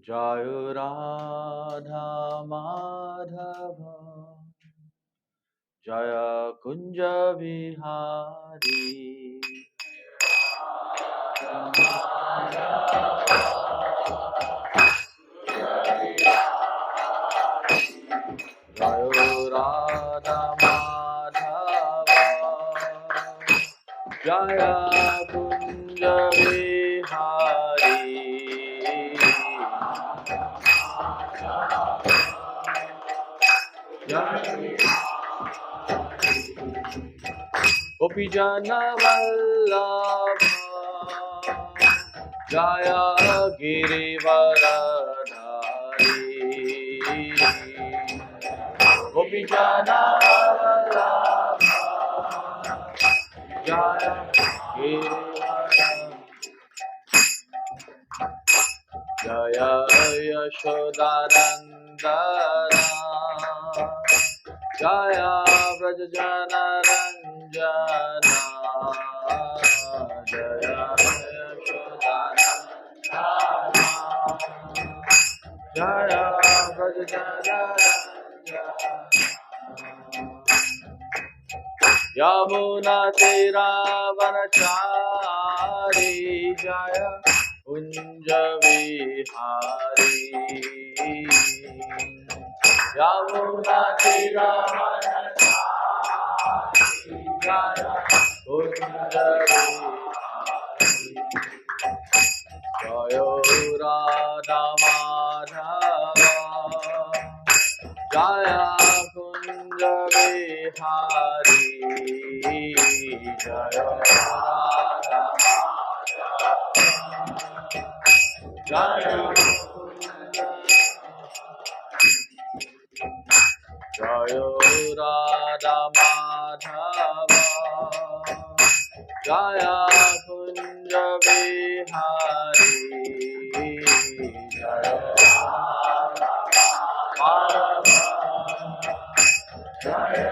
Jaya Radha Madhava Jaya Kunja Vihari Jaya Radha Madhava Jaya Kunja Vihari Gopi Jana Vallabha Jaya Girivaradhari Gopi Jana Vallabha Jaya Girivaradhari Jaya Yashodanandana Jaya Vrajajana Ranjana Jaya Yashodanandana Jaya Vrajajana Ranjana Yamuna Tiravanachari Jaya Kunja Vihari Yamuna Tiravanachari Jaya Kunja Vihari Jaya Radha Madhava Jaya Kunja Vihari Jaya Radha Jaya Kunja Jaya Radha Madhava Jaya Kunja Vihari Jaya Radha Madhava Jaya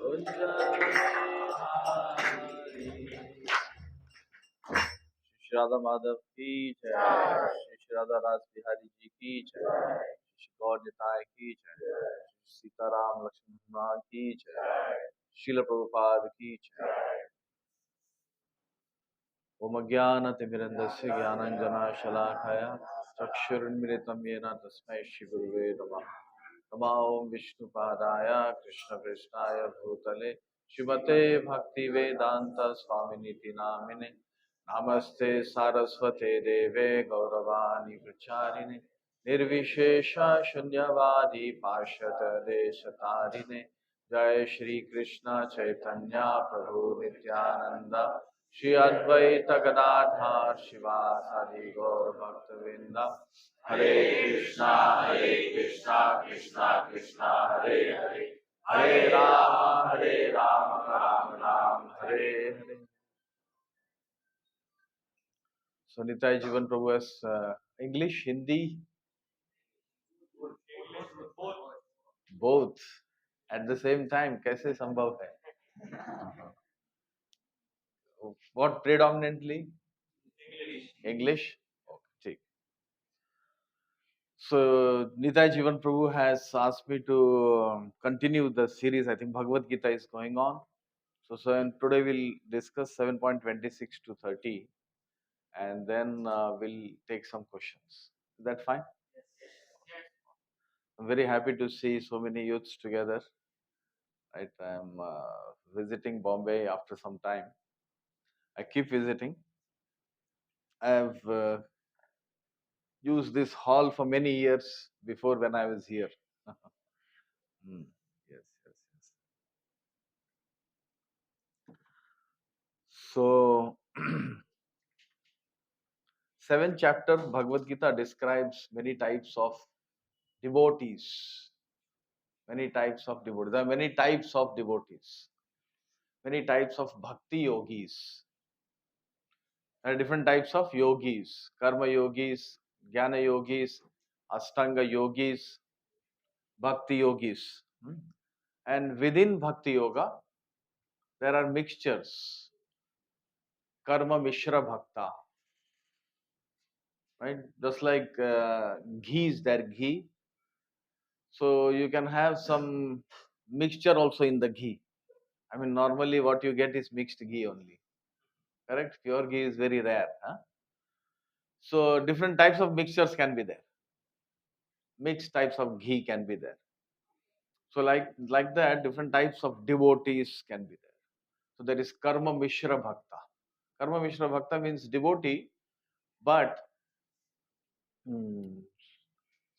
Kunja Vihari Shri Radha Madhav ki jai, Shri Radha Ras Bihari ji ki jai, Shri Gaur Nitai ki jai, Shri Sitaram Lakshman Hanuman ki jai, Srila Prabhupada ki jai. Om Ajnana-timirandasya Jnananjana-shalakaya Chakshurunmilitam Yena Tasmai Shri Guruve Namaha Nama Om Vishnupadaya Krishna Krishnaya Bhutale Srimate Bhakti Vedanta Swaminiti Namine Namaste Saraswate Deve Gauravani Pracharine Nirvishesha Shunyavadi Pashata Deshatarine Jai Shri Krishna Chaitanya Prabhu Nityananda Shri Advaita Gadadhar Shivasadi Gaur Bhaktavinda Hare Krishna Krishna Krishna Hare Hare Hare Rama Rama Rama Hare Hare. So Nitai Jivan Prabhu has English, Hindi, both at the same time. कैसे संभव है? What predominantly? English. Okay. So Nitai Jivan Prabhu has asked me to continue the series. I think Bhagavad Gita is going on. So and today we'll discuss 7.26 to 30, and then we'll take some questions. Is that fine? I'm very happy to see so many youths together. Right, I'm visiting Bombay after some time. I keep visiting. I have used this hall for many years before when I was here. Hmm. Yes, yes, yes. So, 7th chapter Bhagavad Gita describes many types of devotees. Many types of devotees. There are many types of devotees. Many types of bhakti yogis. There are different types of yogis. Karma yogis, jnana yogis, ashtanga yogis, bhakti yogis. And within bhakti yoga, there are mixtures. Karma mishra bhakta. right? Just like ghee is there, ghee. So you can have some mixture also in the ghee. I mean, normally what you get is mixed ghee only, correct? Pure ghee is very rare. Huh? So different types of mixtures can be there. Mixed types of ghee can be there. So like that, different types of devotees can be there. So there is karma mishra bhakta. Karma mishra bhakta means devotee, but hmm,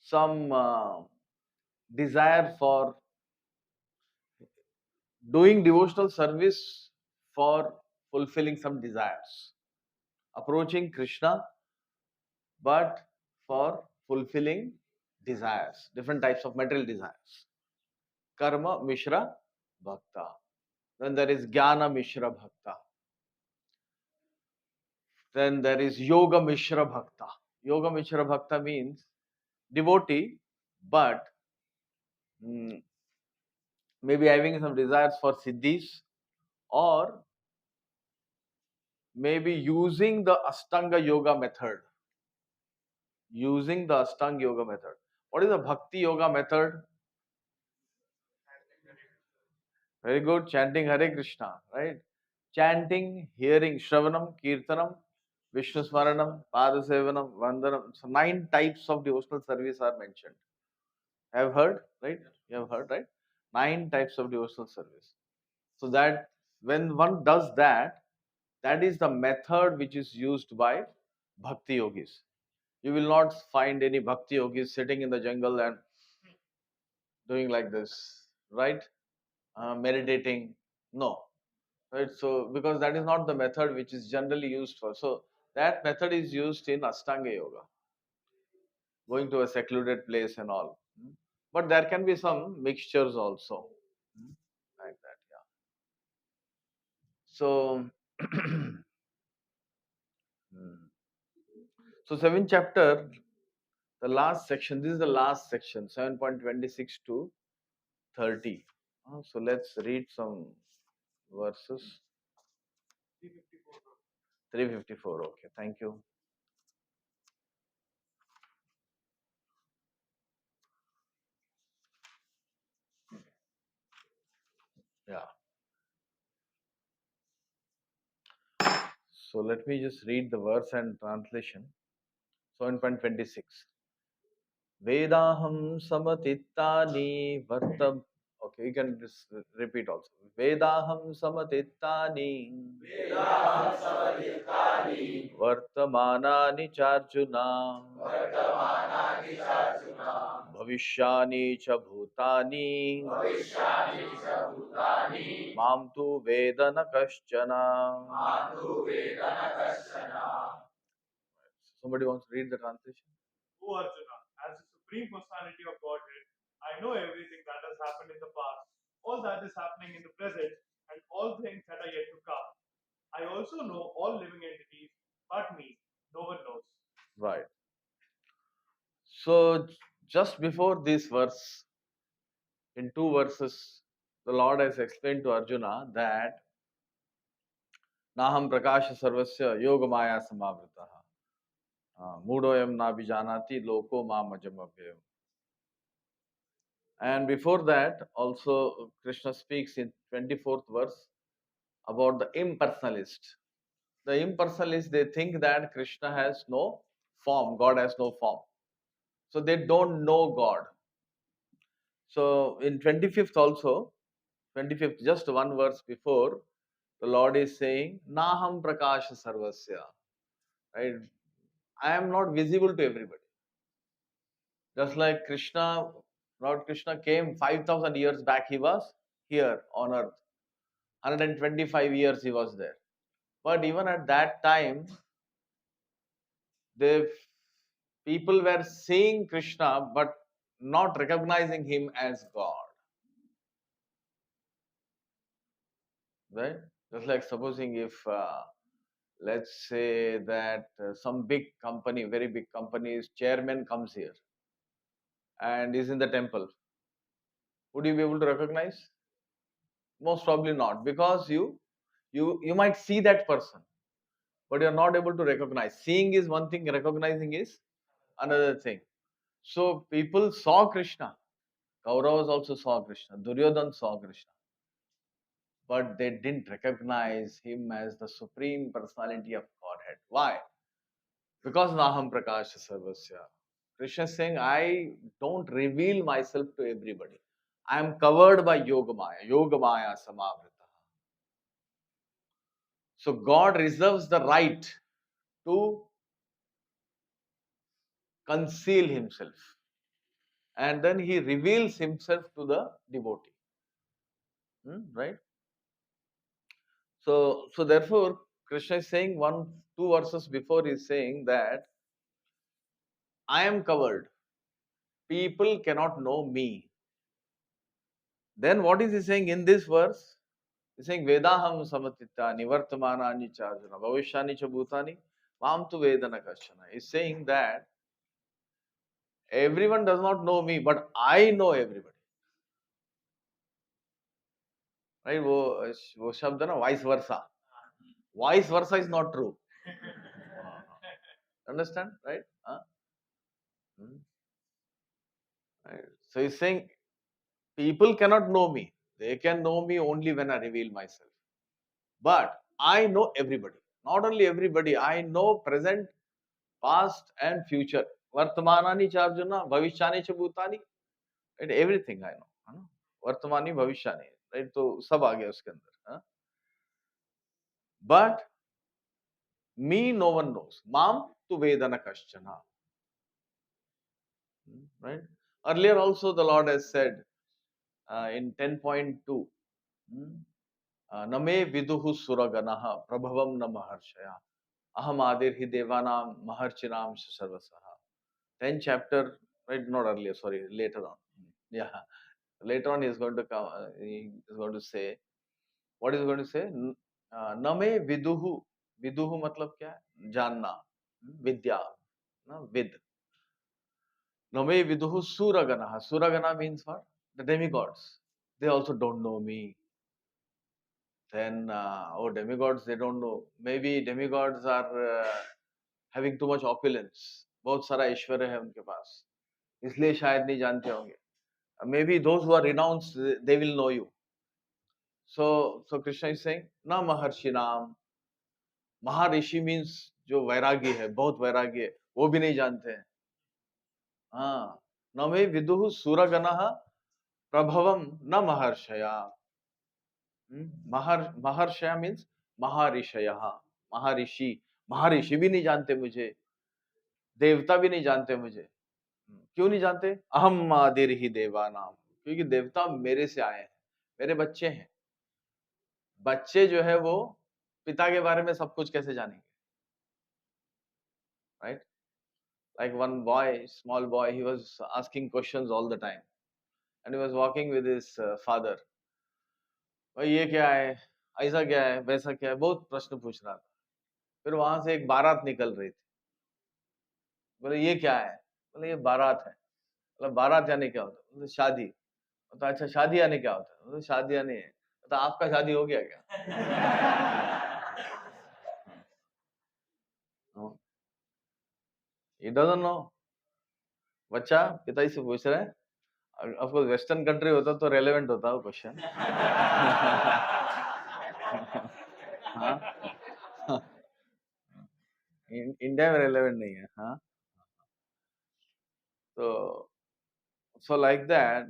some desire for doing devotional service for fulfilling some desires, approaching Krishna, but for fulfilling desires, different types of material desires. Karma Mishra Bhakta. Then there is Jnana Mishra Bhakta. Then there is Yoga Mishra Bhakta. Yoga Mishra Bhakta means devotee, but mm, maybe having some desires for siddhis, or maybe using the Ashtanga Yoga method. Using the Ashtanga Yoga method. What is the Bhakti Yoga method? Very good. Chanting Hare Krishna, right? Chanting, hearing, Shravanam, Kirtanam, Vishnu Smaranam, Padasevanam, Vandanam. So 9 types of devotional service are mentioned. Have heard, right? You have heard, right? 9 types of devotional service. So that when one does that, that is the method which is used by Bhakti yogis. You will not find any Bhakti yogis sitting in the jungle and doing like this, right? Meditating. No, right? So because that is not the method which is generally used for. So that method is used in Ashtanga yoga, going to a secluded place and all. But there can be some mixtures also, like that. Yeah. So, so seventh chapter, the last section. This is the last section, 7.26 to 30. So let's read some verses. 354. Okay, thank you. Yeah. So let me just read the verse and translation. 7.26. Vedaham samatittani vartam. Okay, you can just repeat also. Vedaham samatittani Vedaham samadittani vartamanani charjuna vartamanani charjuna bhavishyani cha bhutani bhavishyani cha bhutani mam tu vedana kaschana. matu vedana kasyana. Somebody wants to read the translation? O Arjuna, as the Supreme Personality of Godhead, I know everything that has happened in the past, all that is happening in the present, and all things that are yet to come. I also know all living entities, but me, no one knows. Right. So just before this verse, in 2 verses, the Lord has explained to Arjuna that Naham Prakasha Sarvasya Yoga Maya Samavritaha Mudoyam Nabijanati Loko Mamajamabhyam. And before that, also Krishna speaks in 24th verse about the impersonalist. The impersonalist, they think that Krishna has no form, God has no form. So they don't know God. So in 25th also, 25th, just one verse before, the Lord is saying, Naham Prakasha Sarvasya. Right? I am not visible to everybody. Just like Krishna, Lord Krishna came 5,000 years back, he was here on earth. 125 years he was there. But even at that time, the people were seeing Krishna but not recognizing him as God. Right? Just like supposing if let's say that some big company, very big company's chairman comes here and is in the temple, would you be able to recognize? Most probably not, because you might see that person, but you're not able to recognize. Seeing is one thing, recognizing is another thing. So people saw Krishna. Kauravas also saw Krishna. Duryodhan saw Krishna. But they didn't recognize him as the supreme personality of Godhead. Why? Because Naham Prakasha Sarvasya. Krishna is saying, I don't reveal myself to everybody. I am covered by Yogamaya. Yogamaya Samavrita. So God reserves the right to conceal himself. And then he reveals himself to the devotee. Right? So therefore, Krishna is saying two verses before he is saying that I am covered. People cannot know me. Then what is he saying in this verse? He's saying Vedaham samatitani vartamanani charjana bhavishyani cha bhutani mam tu vedana kashana. He's saying that everyone does not know me, but I know everybody. Right? वो शब्द ना vice versa. Vice versa is not true. Understand? Right? Right. So he's saying people cannot know me. They can know me only when I reveal myself. But I know everybody. Not only everybody, I know present, past and future. Vartamanani cha Arjuna, bhavishyani cha bhutani. Right? Everything I know. Vartamani, bhavishyani. Right? तो सब आ गया उसके अंदर. But me no one knows. Mam tu vedana kaschana. Right? Earlier also the Lord has said in 10.2. Name viduhu suraganaha prabhavam na maharshaya aham adir hi devanam maharchinam sarvasaha. 10th chapter, right? Not earlier, sorry, later on. Yeah, later on he is going to come. He is going to say, what is he going to say? Name viduhu. Viduhu matlab kya hai? Janna, vidya, vid. Name viduhu suraganaha. Suragana means what? The demigods. They also don't know me. Then, demigods, they don't know. Maybe demigods are having too much opulence. बहुत सारा ऐश्वर्य है उनके पास, इसलिए शायद नहीं जानते होंगे. Maybe those who are renounced, they will know you. So Krishna is saying, na maharshi naam. Maharishi means जो वैरागी है, बहुत वैरागी है, वो भी नहीं जानते हैं. हाँ, न मे विदुः सुरगणः प्रभवम न महर्षया. Maharshaya means Maharishaya. Maharishi. Maharishi भी नहीं जानते मुझे, देवता भी नहीं जानते मुझे. क्यों नहीं जानते? अहम आदिर ही देवानाम. क्योंकि देवता मेरे से आए हैं, मेरे बच्चे हैं. बच्चे जो है वो पिता के बारे में सब कुछ कैसे जानेंगे? Right? Like one boy, small boy, he was asking questions all the time, and he was walking with his father. भाई ये क्या है, ऐसा क्या है, वैसा क्या है, बहुत प्रश्न पूछ रहा था. फिर वहां से एक बारात निकल रही थी. बोले ये क्या है? बोले ये बारात है. मतलब बारात यानी क्या होता है? बोले शादी. तो अच्छा शादी यानी क्या होता है? बोले शादी यानी है. तो आपका शादी हो गया क्या? He doesn't know. बच्चा पिताजी से पूछ रहे हैं. ऑफ कोर्स वेस्टर्न कंट्री होता तो रेलेवेंट होता वो क्वेश्चन. हाँ, इंडिया में रेलेवेंट नहीं है. हाँ, so like that,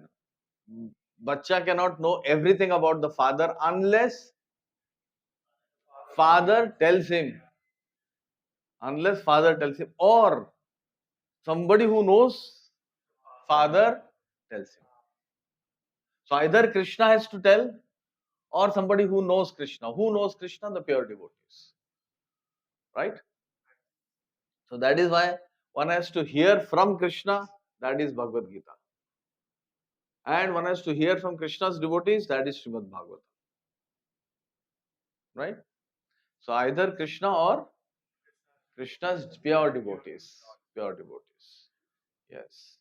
बच्चा cannot know everything about the father unless father tells him. Unless father tells him, or somebody who knows father tells him. So either Krishna has to tell, or somebody who knows Krishna. Who knows Krishna? The pure devotees. Right? So that is why one has to hear from Krishna, that is Bhagavad Gita. And one has to hear from Krishna's devotees, that is Srimad Bhagavatam. Right? So either Krishna or Krishna's pure devotees. Pure devotees. Yes.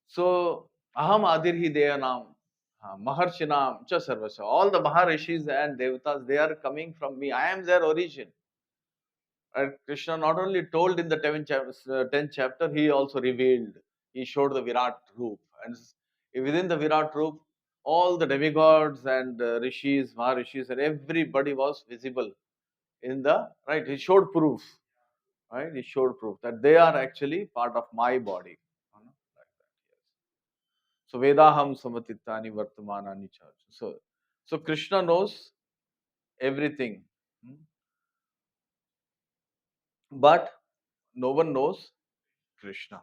So, Aham Adir Hi Deyanam, Maharshinam Cha Sarvasya. All the Maharishis and Devatas, they are coming from me. I am their origin. Krishna not only told in the 10th chapter, he also revealed. He showed the Virat Roop. And within the Virat Roop, all the demigods and rishis, maharishis, and everybody was visible in the, right? He showed proof, right? He showed proof that they are actually part of my body. Like that, yes. So Vedaham Samatittani Vartamanani Charge. So Krishna knows everything. But no one knows Krishna.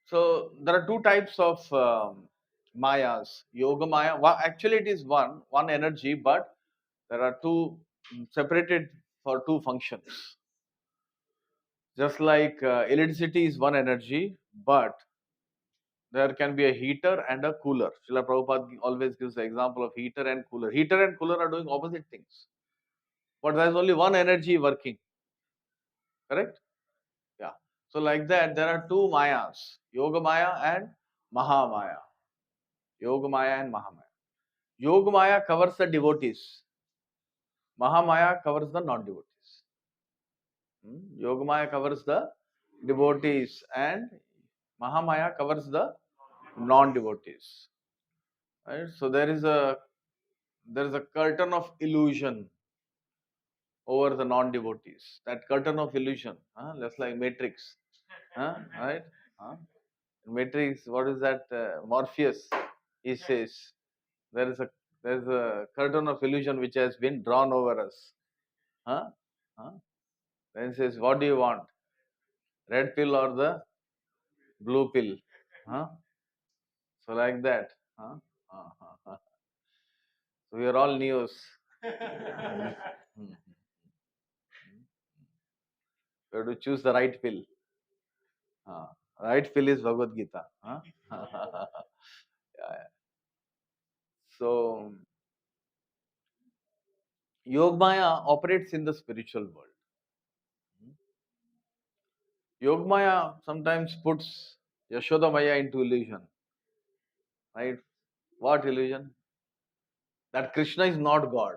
So there are two types of mayas. Yoga maya. Actually, it is one energy, but there are two separated for two functions. Just like electricity is one energy, but there can be a heater and a cooler. Srila Prabhupada always gives the example of heater and cooler. Heater and cooler are doing opposite things, but there is only one energy working. Correct? Yeah. So like that, there are two mayas: Yoga Maya and Mahamaya. Yoga Maya and Mahamaya. Yoga Maya covers the devotees. Mahamaya covers the non-devotees. Yoga Maya covers the devotees and Mahamaya covers the non-devotees. Right? So there is a curtain of illusion over the non-devotees. That curtain of illusion, just like Matrix, right? Matrix. What is that? Morpheus. He says there is a curtain of illusion which has been drawn over us. Huh? Huh? Then he says, what do you want? Red pill or the blue pill? Huh? So like that. Huh? So we are all neos. We have to choose the right pill. Right pill is Bhagavad Gita. Yeah. So Yogmaya operates in the spiritual world. Yogmaya sometimes puts Yashodamaya into illusion. Right? What illusion? That Krishna is not God.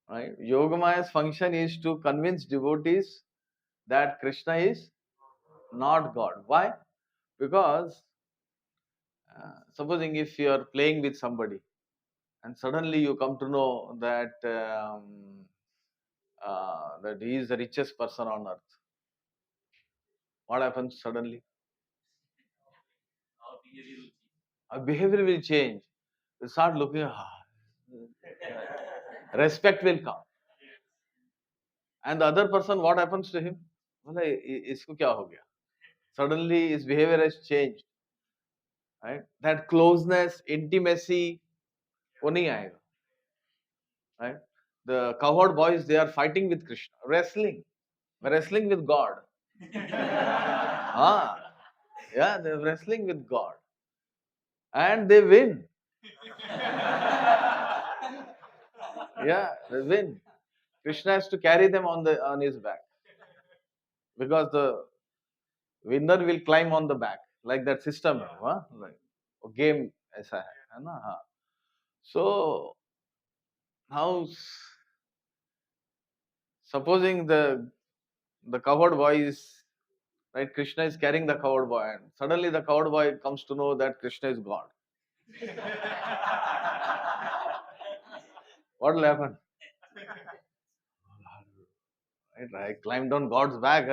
Right? Yogamaya's function is to convince devotees that Krishna is not God. Why? Because supposing if you are playing with somebody and suddenly you come to know that that he is the richest person on earth, what happens suddenly? Our behavior will change. You start looking, respect will come. And the other person, what happens to him? इसको क्या हो गया? Suddenly his behavior has changed. Right? That closeness, intimacy, वो नहीं आएगा. Right? The cowherd boys, they are fighting with Krishna, wrestling with God. Yeah, they're wrestling with God. And they win. Yeah, they win. Krishna has to carry them on his back. Because the winner will climb on the back. Like that system. Like game ऐसा है ना? हाँ. So now supposing the cowherd boy is right, Krishna is carrying the cowherd boy, and suddenly the cowherd boy comes to know that Krishna is God. What will happen? Right, I climbed on God's back.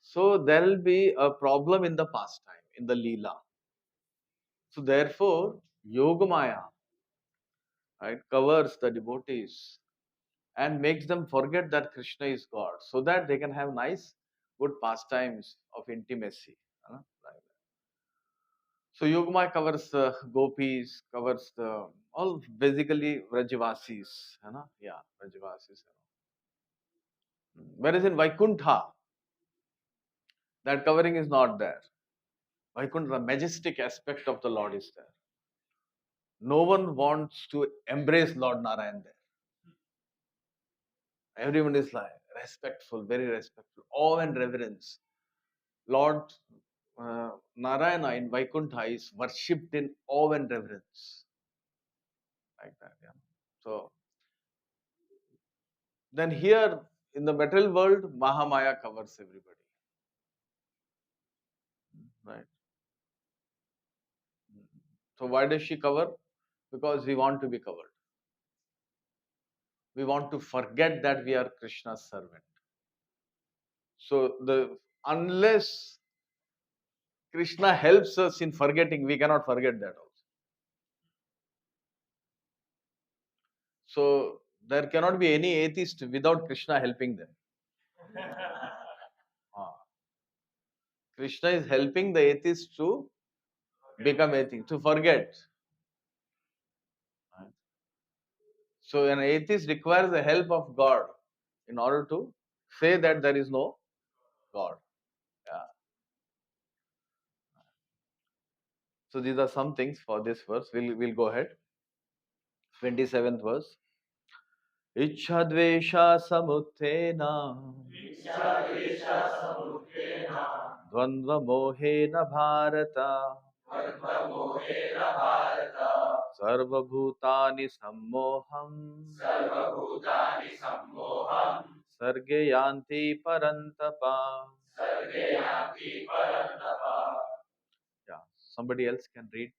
So there will be a problem in the pastime, in the Leela. So therefore, Yogamaya, right, covers the devotees and makes them forget that Krishna is God, so that they can have nice, good pastimes of intimacy. Like so Yogamaya covers the gopis, covers the all basically Vrajavasis. Yeah, Vrajavasis. Whereas in Vaikuntha, that covering is not there. Vaikuntha, the majestic aspect of the Lord is there. No one wants to embrace Lord Narayan there. Everyone is like, respectful, very respectful, awe and reverence. Lord Narayana in Vaikuntha is worshipped in awe and reverence, like that. Yeah. So then here in the material world, Mahamaya covers everybody, right? So why does she cover? Because we want to be covered. We want to forget that we are Krishna's servant. So unless Krishna helps us in forgetting, we cannot forget that also. So there cannot be any atheist without Krishna helping them. Ah. Krishna is helping the atheist to become atheist, to forget. Right? So an atheist requires the help of God in order to say that there is no God. Yeah. So these are some things for this verse. We'll go ahead. 27th verse. Ichhadvesha samuttena इच्छाद्वेषसमुत्थेन dvandva mohena bharata द्वन्द्वमोहेन Bharat sarva bhutani sammoham सर्वभूतानि सम्मोहम् sarge yanti parantapa. सर्गे यान्ति परन्तप. Yeah, somebody else can read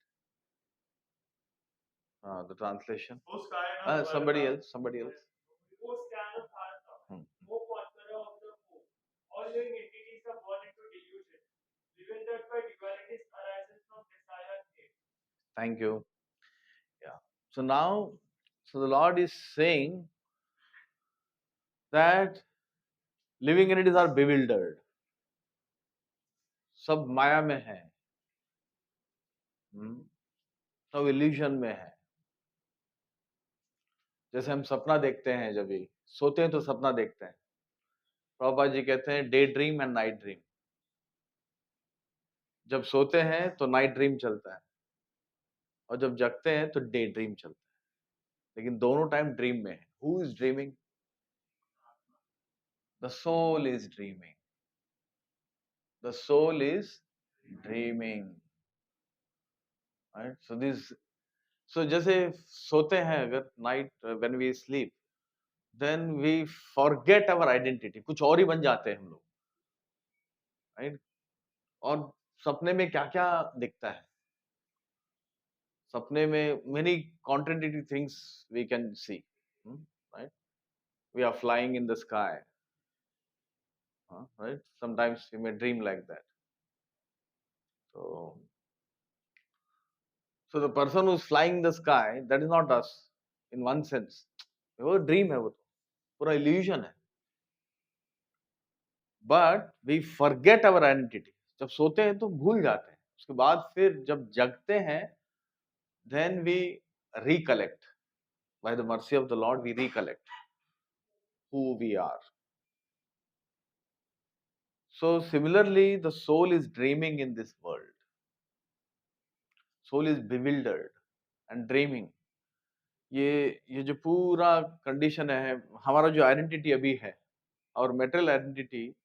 the translation. Somebody else. O scan of Bharata, Hmm. O conqueror of the foe, all living entities are born into delusion, bewildered by dualities arising from desire and hate. Thank you. Yeah. So now, the Lord is saying that living entities are bewildered. सब माया में है, सब illusion में है. जैसे हम सपना देखते हैं, जब भी सोते हैं तो सपना देखते हैं. प्रभुपाद जी कहते हैं day dream and night dream. जब सोते हैं तो नाइट ड्रीम चलता है और जब जगते हैं तो डे ड्रीम चलता है, लेकिन दोनों टाइम ड्रीम में है. Who is dreaming? The soul is dreaming. The soul is dreaming. Right. So जैसे सोते हैं, अगर night when we sleep, then we forget our identity. कुछ और ही बन जाते हैं हम लोग, राइट. और सपने में क्या क्या दिखता है? सपने में many contradictory things we can see, right. We are flying in the sky, right. Sometimes we may dream like that. So the person who is flying in the sky, that is not us in one sense. वो dream है, वो तो पूरा illusion है. But we forget our identity. जब सोते हैं तो भूल जाते हैं, उसके बाद फिर जब जगते हैं, then we recollect. By the mercy of the lord we recollect who we are. So similarly, the soul is dreaming in this world. Soul is bewildered and dreaming. ये जो पूरा कंडीशन है, हमारा जो आइडेंटिटी अभी है, our material identity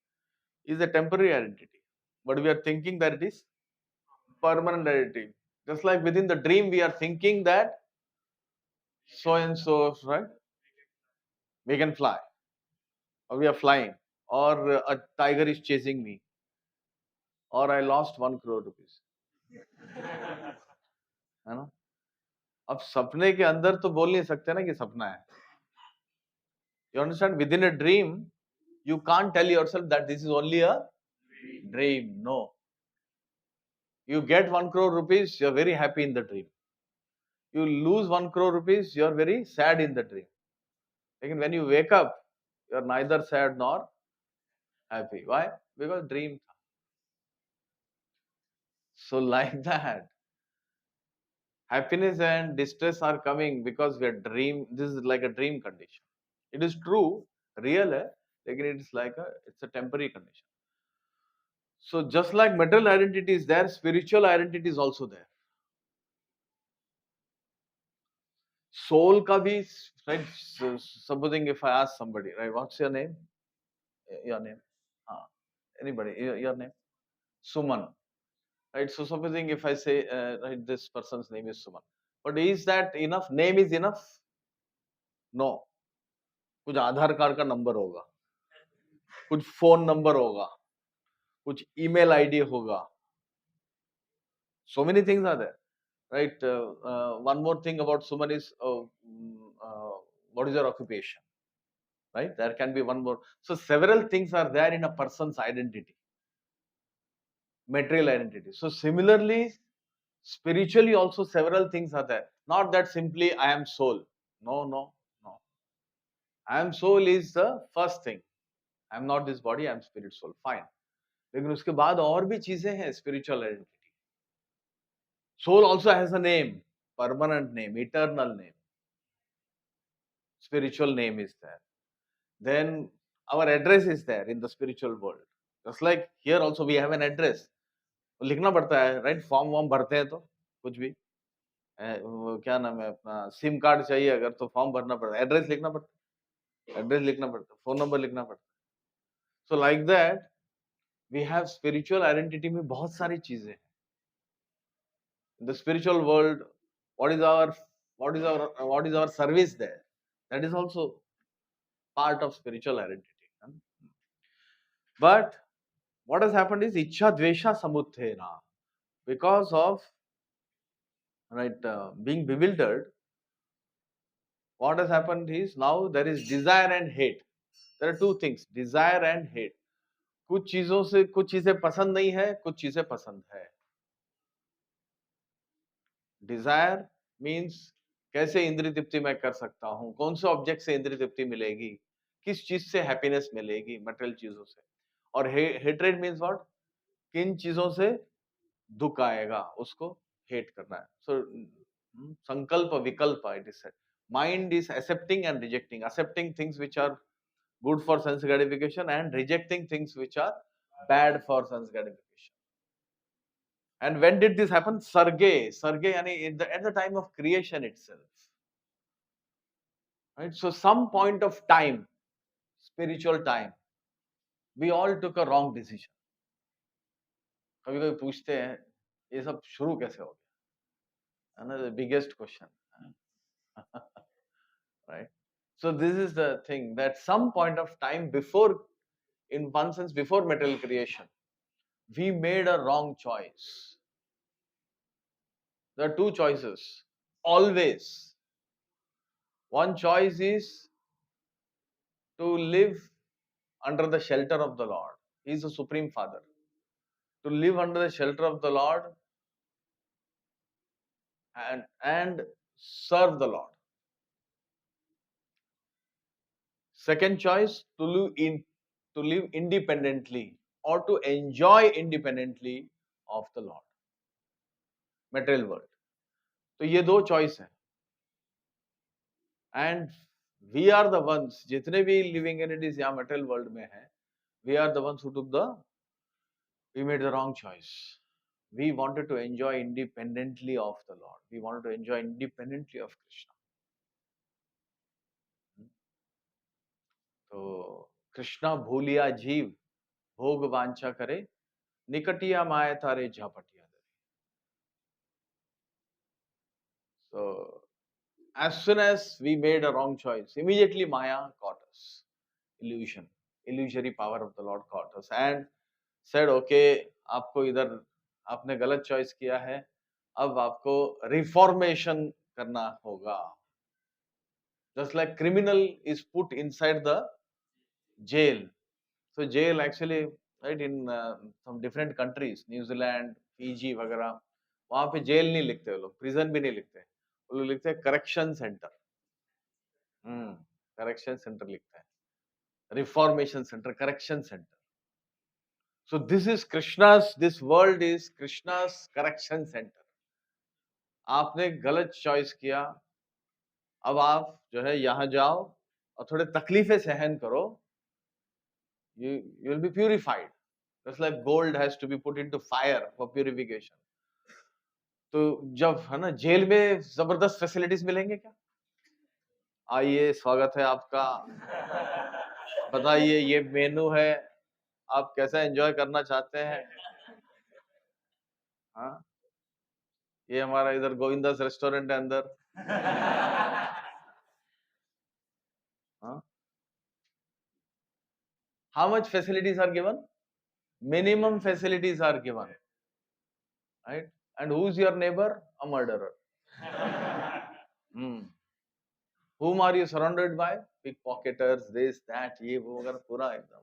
is a temporary identity, but we are thinking that it is permanent identity. Just like within the dream, we are thinking that so and so, right? We can fly, or we are flying, or a tiger is chasing me, or I lost 1 crore rupees. है ना? अब सपने के अंदर तो बोल नहीं सकते ना कि सपना है. You understand? Within a dream, you can't tell yourself that this is only a dream. No. You get 1 crore rupees, you're very happy in the dream. You lose 1 crore rupees, you're very sad in the dream. Again, when you wake up, you're neither sad nor happy. Why? Because dream. So like that, happiness and distress are coming because we are dream. This is like a dream condition. It is true, real hai, lekin it is like it's a temporary condition. So just like material identity is there, spiritual identity is also there. Soul ka bhi, right? Supposing if I ask somebody, right, what's your name? your name? Anybody, your name? Suman, right? So supposing if I say, right, this person's name is Suman, but is that enough? Name is enough? No. कुछ आधार card का number होगा, कुछ phone number होगा, कुछ email ID होगा. So many things are there, right? One more thing about Suman is what is your occupation, right? There can be one more. So several things are there in a person's identity, material identity. So similarly, spiritually also several things are there. Not that simply I am soul. No, no, no. I am soul is the first thing. I am not this body, I am spirit soul. Fine. लेकिन उसके बाद और भी चीजें हैं spiritual identity. Soul also has a name, permanent name, eternal name. Spiritual name is there. Then our address is there in the spiritual world. Just like here also we have an address. लिखना पड़ता है, right? Form warm भरते हैं तो कुछ भी, क्या नाम है अपना, सिम कार्ड चाहिए अगर तो फॉर्म भरना पड़ता है, एड्रेस लिखना पड़ता है, एड्रेस लिखना पड़ता है, फोन नंबर लिखना पड़ता है. So like that we have spiritual identity में बहुत सारी चीजें हैं. The spiritual world, what is our service there, that is also part of spiritual identity. But what has happened is ichha dvesha samuthena, because of, right, being bewildered. What has happened is now there is desire and hate. There are two things, desire and hate. कुछ चीजों से कुछ चीजें पसंद नहीं है, कुछ चीजें पसंद है. डिजायर मीन्स कैसे इंद्रिय तृप्ति मैं कर सकता हूं, कौन से ऑब्जेक्ट से इंद्रिय तृप्ति मिलेगी, किस चीज से हैप्पीनेस मिलेगी, मटेरियल चीजों से. और हेट्रेड मीन्स व्हाट, किन चीजों से दुख आएगा उसको हेट करना है. सो sankalpa vikalpa, it is said. Mind is accepting and rejecting, accepting things which are good for sense gratification and rejecting things which are bad for sense gratification. And when did this happen? Sarge yani at the time of creation itself, right? So some point of time, spiritual time, we all took a wrong decision. कभी कभी पूछते हैं ये सब शुरू कैसे हो गया, है ना, the biggest question. Right? So this is the thing, that some point of time before, in one sense before material creation, we made a wrong choice. There are two choices, always. One choice is to live under the shelter of the Lord. He is the Supreme Father. To live under the shelter of the Lord and serve the Lord. Second choice, to live independently or to enjoy independently of the Lord. Material world. तो ये दो choice हैं. And we are the ones, जितने भी living entities यहाँ material world में हैं, we are the ones who we made the wrong choice. We wanted to enjoy independently of the Lord. We wanted to enjoy independently of Krishna. तो कृष्णा भूलिया जीव, भोग वांछा करे, निकटिया माया तारे झापटिया दरे. So as soon as we made a wrong choice, immediately Maya caught us. Illusory power of the Lord caught us and said, okay, आपको इधर आपने गलत चॉइस किया है, अब आपको रिफॉर्मेशन करना होगा. Just like criminal is put inside the jail. So jail actually, right, in some different countries, New Zealand, Fiji वगैरह, वहाँ पे जेल नहीं लिखते वो लोग, प्रिजन भी नहीं लिखते, वो लोग लिखते हैं करेक्शन सेंटर. करेक्शन सेंटर लिखते हैं, reformation centre, correction centre. So this world is Krishna's correction center. आपने गलत चॉइस किया, अब आप जो है यहाँ जाओ और थोड़े तकलीफें सहन करो. You will be purified. Just like gold has to be put into fire for purification. तो जब है ना जेल में जबरदस्त फैसिलिटीज मिलेंगे क्या? आइए, स्वागत है आपका, बताइए ये मेनू है, आप कैसा एंजॉय करना चाहते हैं? हाँ, ये हमारा इधर गोविंदास रेस्टोरेंट है अंदर। हाँ, how much facilities are given? Minimum facilities are given, right? And who's your neighbor? A murderer. Hmm. Whom are you surrounded by? Pickpocketers, this, that, ये वो वगैरह पूरा एकदम,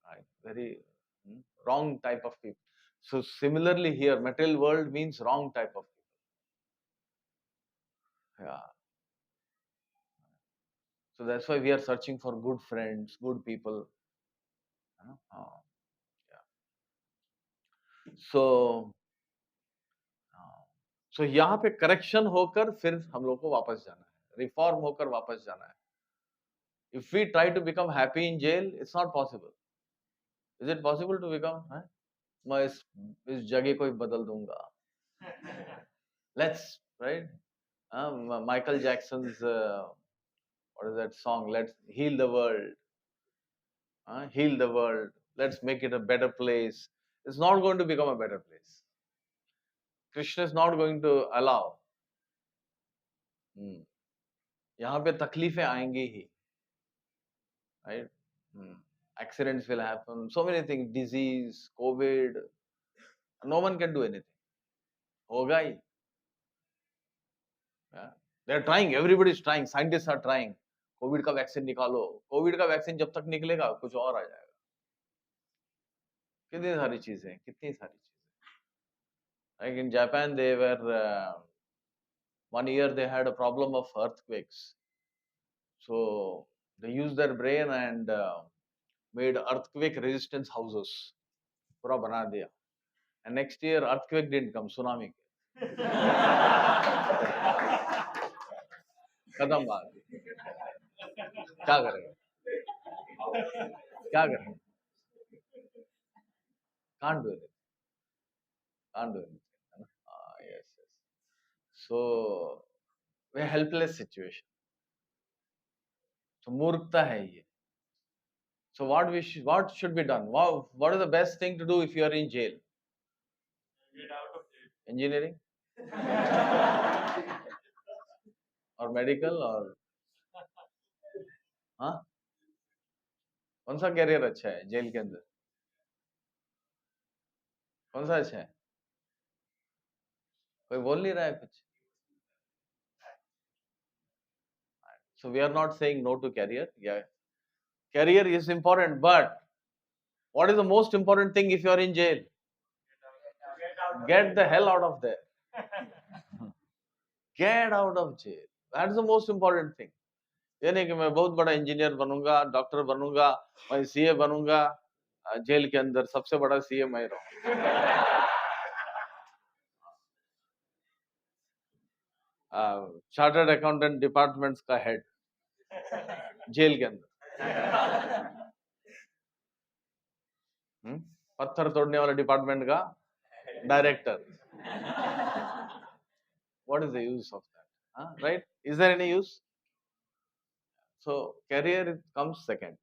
right? Very wrong type of people. So similarly here, material world means wrong type of people. Yeah. So that's why we are searching for good friends, good people. Yeah. So सो यहाँ पे correction होकर फिर हम लोग को वापस जाना है, रिफॉर्म होकर वापस जाना है. If we try to become happy in jail, it's not possible. Is it possible to become? मैं इस जगह को ही बदल दूंगा. Let's right, Michael Jackson's what is that song, let's heal the world, heal the world, let's make it a better place. It's not going to become a better place. Krishna is not going to allow. यहाँ पे तकलीफें आएंगी ही, right? Accidents will happen, so many things, disease, COVID, no one can do anything. होगा ही. Yeah. They're trying, everybody is trying, scientists are trying. Covid का vaccine निकालो. Covid का vaccine जब तक निकलेगा कुछ और आ जाएगा. कितनी सारी चीजें, कितनी सारी चीजें. Like in Japan, they were 1 year they had a problem of earthquakes. So they used their brain and made earthquake resistance houses. पूरा बना दिया. And next year earthquake didn't come, tsunami came. खत्म बात. क्या करेंगे? क्या करेंगे? Can't do it. Can't do it. Yes, yes. So we're helpless situation. So मूर्खता है ये. So what should be done? What is the best thing to do if you are in jail? Get out of jail. Engineering or medical or हाँ? कौन सा career अच्छा है jail के अंदर? कौन सा अच्छा है? कोई बोल नहीं रहा है कुछ. So we are not saying no to career. Yeah, career is important, but what is the most important thing if you are in jail? Get the hell out of there. Get out of jail. That's the most important thing. ये नहीं कि मैं बहुत बड़ा engineer बनूंगा, doctor बनूंगा, मैं CA बनूंगा, जेल के अंदर सबसे बड़ा सीए मैं रहूं. चार्टर्ड अकाउंटेंट डिपार्टमेंट्स का हेड जेल के अंदर. पत्थर तोड़ने वाला डिपार्टमेंट का director. What is the use of that? Right? Is there any use? So career comes second.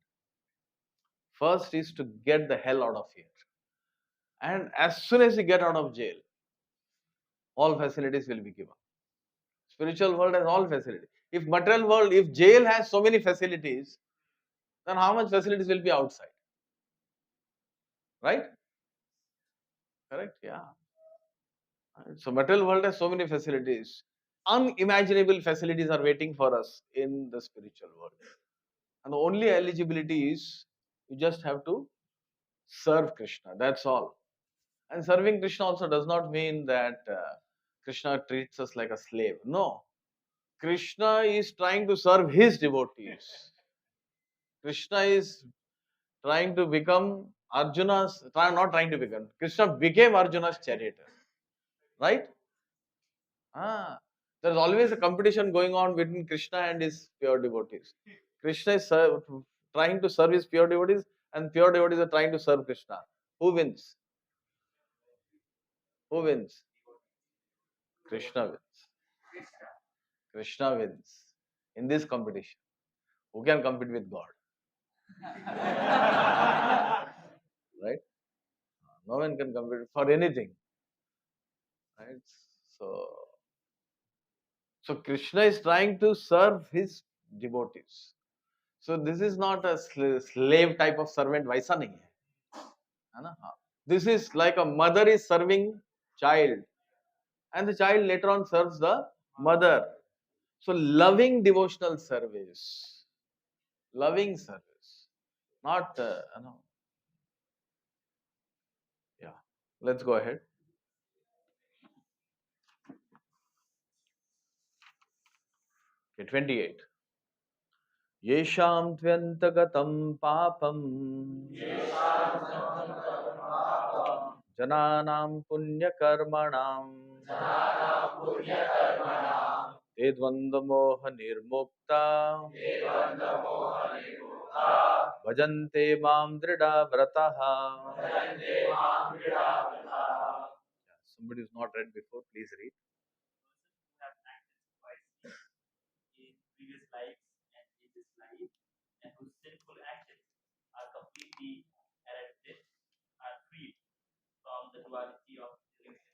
First is to get the hell out of here. And as soon as you get out of jail, all facilities will be given. Spiritual world has all facilities. If material world, if jail has so many facilities, then how much facilities will be outside? Right? Correct? Yeah. So material world has so many facilities. Unimaginable facilities are waiting for us in the spiritual world. And the only eligibility is you just have to serve Krishna. That's all. And serving Krishna also does not mean that Krishna treats us like a slave. No. Krishna is trying to serve his devotees. Krishna is trying to become Arjuna's, not trying to become. Krishna became Arjuna's charioteer. Right? There's always a competition going on between Krishna and his pure devotees. Krishna is trying to serve his pure devotees, and pure devotees are trying to serve Krishna. Who wins? Who wins? Krishna wins. Krishna wins in this competition. Who can compete with God? Right? No one can compete for anything. Right? So, so Krishna is trying to serve his devotees. So this is not a slave type of servant. वैसा नहीं है ना? हाँ. This is like a mother is serving child, and the child later on serves the mother. So loving devotional service, loving service, not yeah. Let's go ahead. Okay, 28. येषां त्व्यन्तगतं पापं जनानां पुण्यकर्मणां ते द्वन्द्वमोहनिर्मुक्ता भजन्ते मां दृढव्रतः. Somebody is not read before, please read. Have acted wisely in previous lives and in this life, and whose sinful actions are completely eradicated, are freed from the duality of illusion,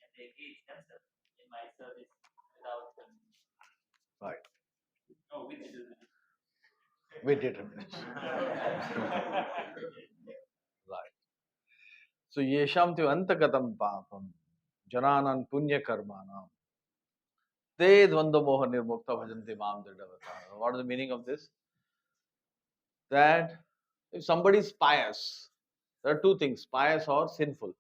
and they engage themselves in my service without condition. Right. No, with determination. With determination. Right. So yesham tu antagatam papam jananan punya karmanam te dvandva moha nirmukta bhajanti mam dridavata. What is the meaning of this? That if somebody is pious, there are two things: pious or sinful.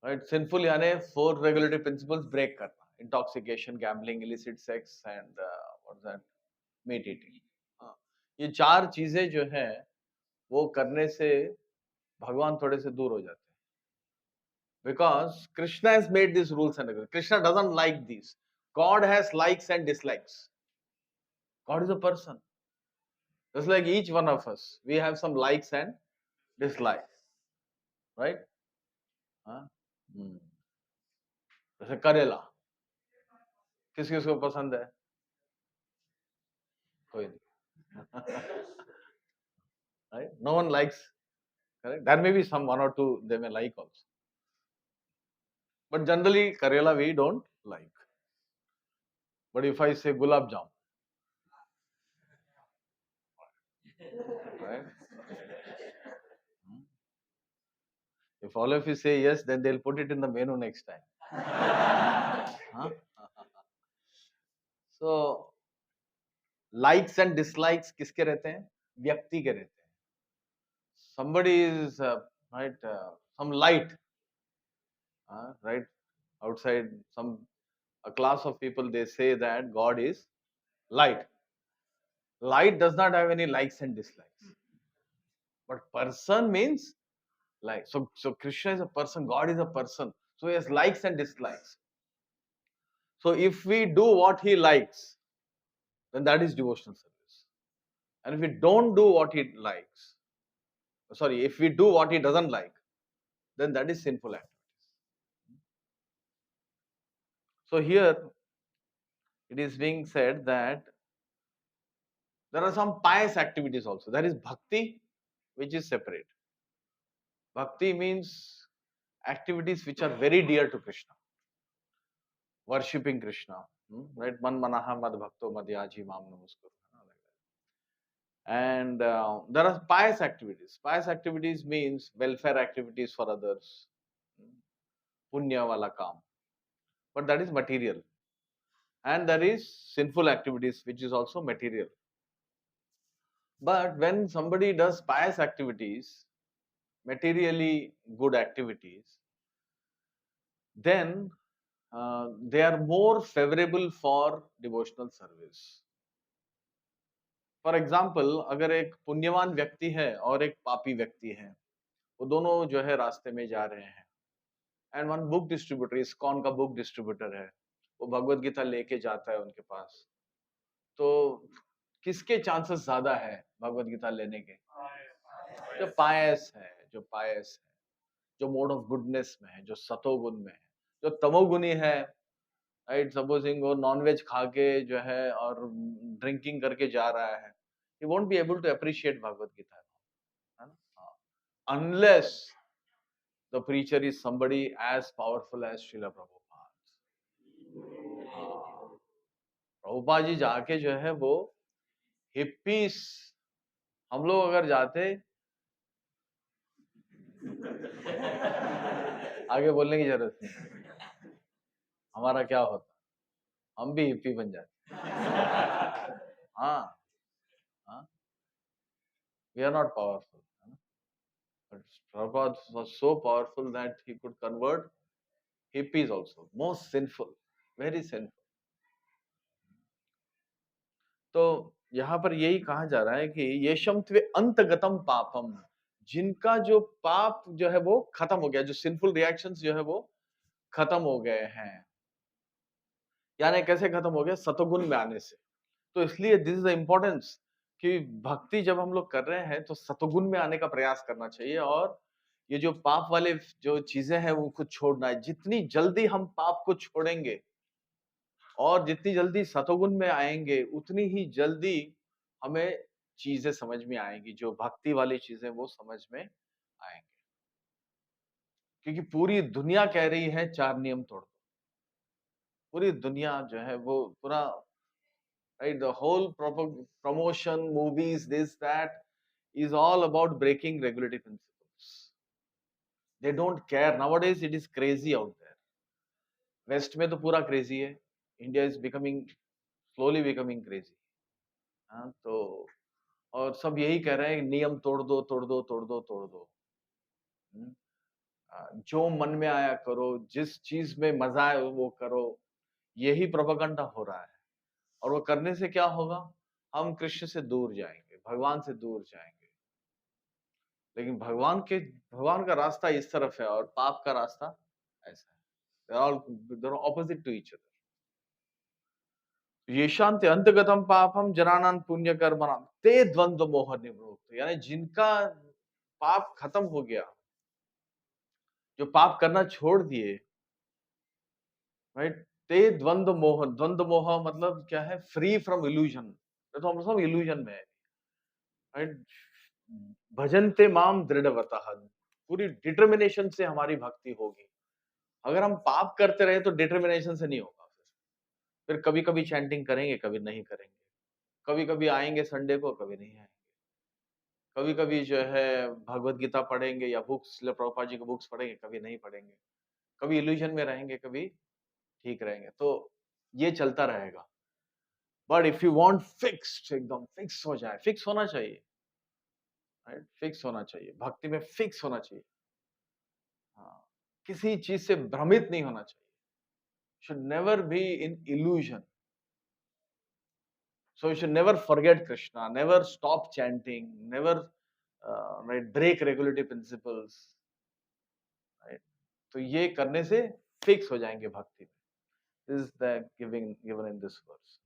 Right? Sinful यानी 4 regulatory principles break करना: intoxication, gambling, illicit sex, and what's that? Meat eating. हाँ. ये 4 चीजें जो हैं वो करने से भगवान थोड़े से दूर हो जाते हैं. Because Krishna has made these rules and regulations. Krishna doesn't like these. God has likes and dislikes. God is a person. Just like each one of us, we have some likes and dislikes. Right? हाँ? जैसे करेला किस किस को पसंद है? कोई नहीं. Right? No one likes. Correct? There may be some one or two they may like also. But generally, Karela we don't like. But if I say gulab jam, right? If all of you say yes, then they'll put it in the menu next time. Huh? So, likes and dislikes किसके रहते हैं? व्यक्ति के रहते हैं. Somebody is right, some light, right, outside a class of people, they say that God is light. Light does not have any likes and dislikes. But person means like. So Krishna is a person, God is a person. So he has likes and dislikes. So if we do what he likes, then that is devotional service. And if we don't do what he likes, sorry, if we do what he doesn't like, then that is sinful activities. So here it is being said that there are some pious activities also. There is bhakti, which is separate. Bhakti means activities which are very dear to Krishna. Worshipping Krishna, right? Man manaha mad bhakto madhyaji mam namaskar. And there are pious activities. Pious activities means welfare activities for others, punya wala kaam. But that is material. And there is sinful activities, which is also material. But when somebody does pious activities, materially good activities, then they are more favorable for devotional service. For example, अगर एक पुण्यवान व्यक्ति है और एक पापी व्यक्ति है, वो दोनों जो है रास्ते में जा रहे हैं, and one book distributor, ISKCON का बुक डिस्ट्रीब्यूटर है, वो भगवत गीता लेके जाता है उनके पास, तो किसके चांसेस ज्यादा है भगवत गीता लेने के? जो पायस है, जो पायस है, जो मोड ऑफ गुडनेस में है, जो सतोगुण में है. जो तमोगुनी है, राइट, सपोजिंग वो नॉनवेज खा के जो है और ड्रिंकिंग करके जा रहा है, he won't be able to appreciate Bhagavad Gita. Unless the preacher is somebody as powerful as Srila Prabhupada. Prabhupada ji जाके जो है वो हिप्पीस, हम लोग अगर जाते, आगे बोलने की जरूरत नहीं, हमारा क्या होता, हम भी हिप्पी बन जाते. हाँ, we are not powerful, but Prabhupada was so powerful that he could convert hippies also, most sinful, very sinful. तो यहाँ पर यही कहा जा रहा है कि येषम त्वे अंतगतम पापम, जिनका जो पाप जो है वो खत्म हो गया, जो सिंफुल रिएक्शंस जो है वो खत्म हो गए हैं. यानी कैसे खत्म हो गए? सतोगुण में आने से. तो इसलिए दिस इज द इम्पोर्टेंस कि भक्ति जब हम लोग कर रहे हैं तो सतोगुण में आने का प्रयास करना चाहिए, और ये जो पाप वाले जो चीजें हैं वो खुद छोड़ना है. जितनी जल्दी हम पाप को छोड़ेंगे और जितनी जल्दी सतोगुण में आएंगे, उतनी ही जल्दी हमें चीजें समझ में आएंगी, जो भक्ति वाली चीजें वो समझ में आएंगे. क्योंकि पूरी दुनिया कह रही है 4 नियम तोड़ दो. पूरी दुनिया जो है वो पूरा, right, the whole promotion, movies, this, that is all about breaking regulatory principles. They don't care. Nowadays it is crazy out there. West में तो पूरा crazy है. India is slowly becoming crazy. हाँ, तो और सब यही कह रहे हैं नियम तोड़ दो, तोड़ दो, तोड़ दो, तोड़ दो. जो मन में आया करो, जिस चीज में मजा आए वो करो. यही प्रोपेगेंडा हो रहा है, और वो करने से क्या होगा? हम कृष्ण से दूर जाएंगे, भगवान से दूर जाएंगे. लेकिन भगवान का रास्ता इस तरफ है और पाप का रास्ता ऐसा है. They are opposite to each other. येषान्ते अंतगतम पापम जनानां पुण्य कर्मणाम ते द्वंद्व मोह निवृत्त. यानी जिनका पाप खत्म हो गया, जो पाप करना छोड़ दिए, राइट, ते द्वंद्व मोह मतलब क्या है? Free from illusion. तो हम सब इल्यूजन में है, राइट. भजन्ते माम दृढ़वतः, पूरी डिटर्मिनेशन से हमारी भक्ति होगी. अगर हम पाप करते रहे तो डिटर्मिनेशन से नहीं होगा. फिर कभी कभी चैंटिंग करेंगे, कभी नहीं करेंगे. कभी कभी आएंगे संडे को, कभी नहीं आएंगे. कभी कभी जो है भगवत गीता पढ़ेंगे या बुक्स, प्रभुपाद जी की बुक्स पढ़ेंगे, कभी नहीं पढ़ेंगे. कभी इल्यूजन में रहेंगे, कभी ठीक रहेंगे. तो ये चलता रहेगा. But if you want fixed, एकदम फिक्स हो जाए, फिक्स होना चाहिए, राइट, फिक्स होना चाहिए. भक्ति में फिक्स होना चाहिए. हाँ, किसी चीज से भ्रमित नहीं होना चाहिए. should never be in illusion. So you should never forget Krishna, never stop chanting, never right, break regulatory principles. Right? तो ये करने से फिक्स हो जाएंगे भक्ति में. This is the given in this verse.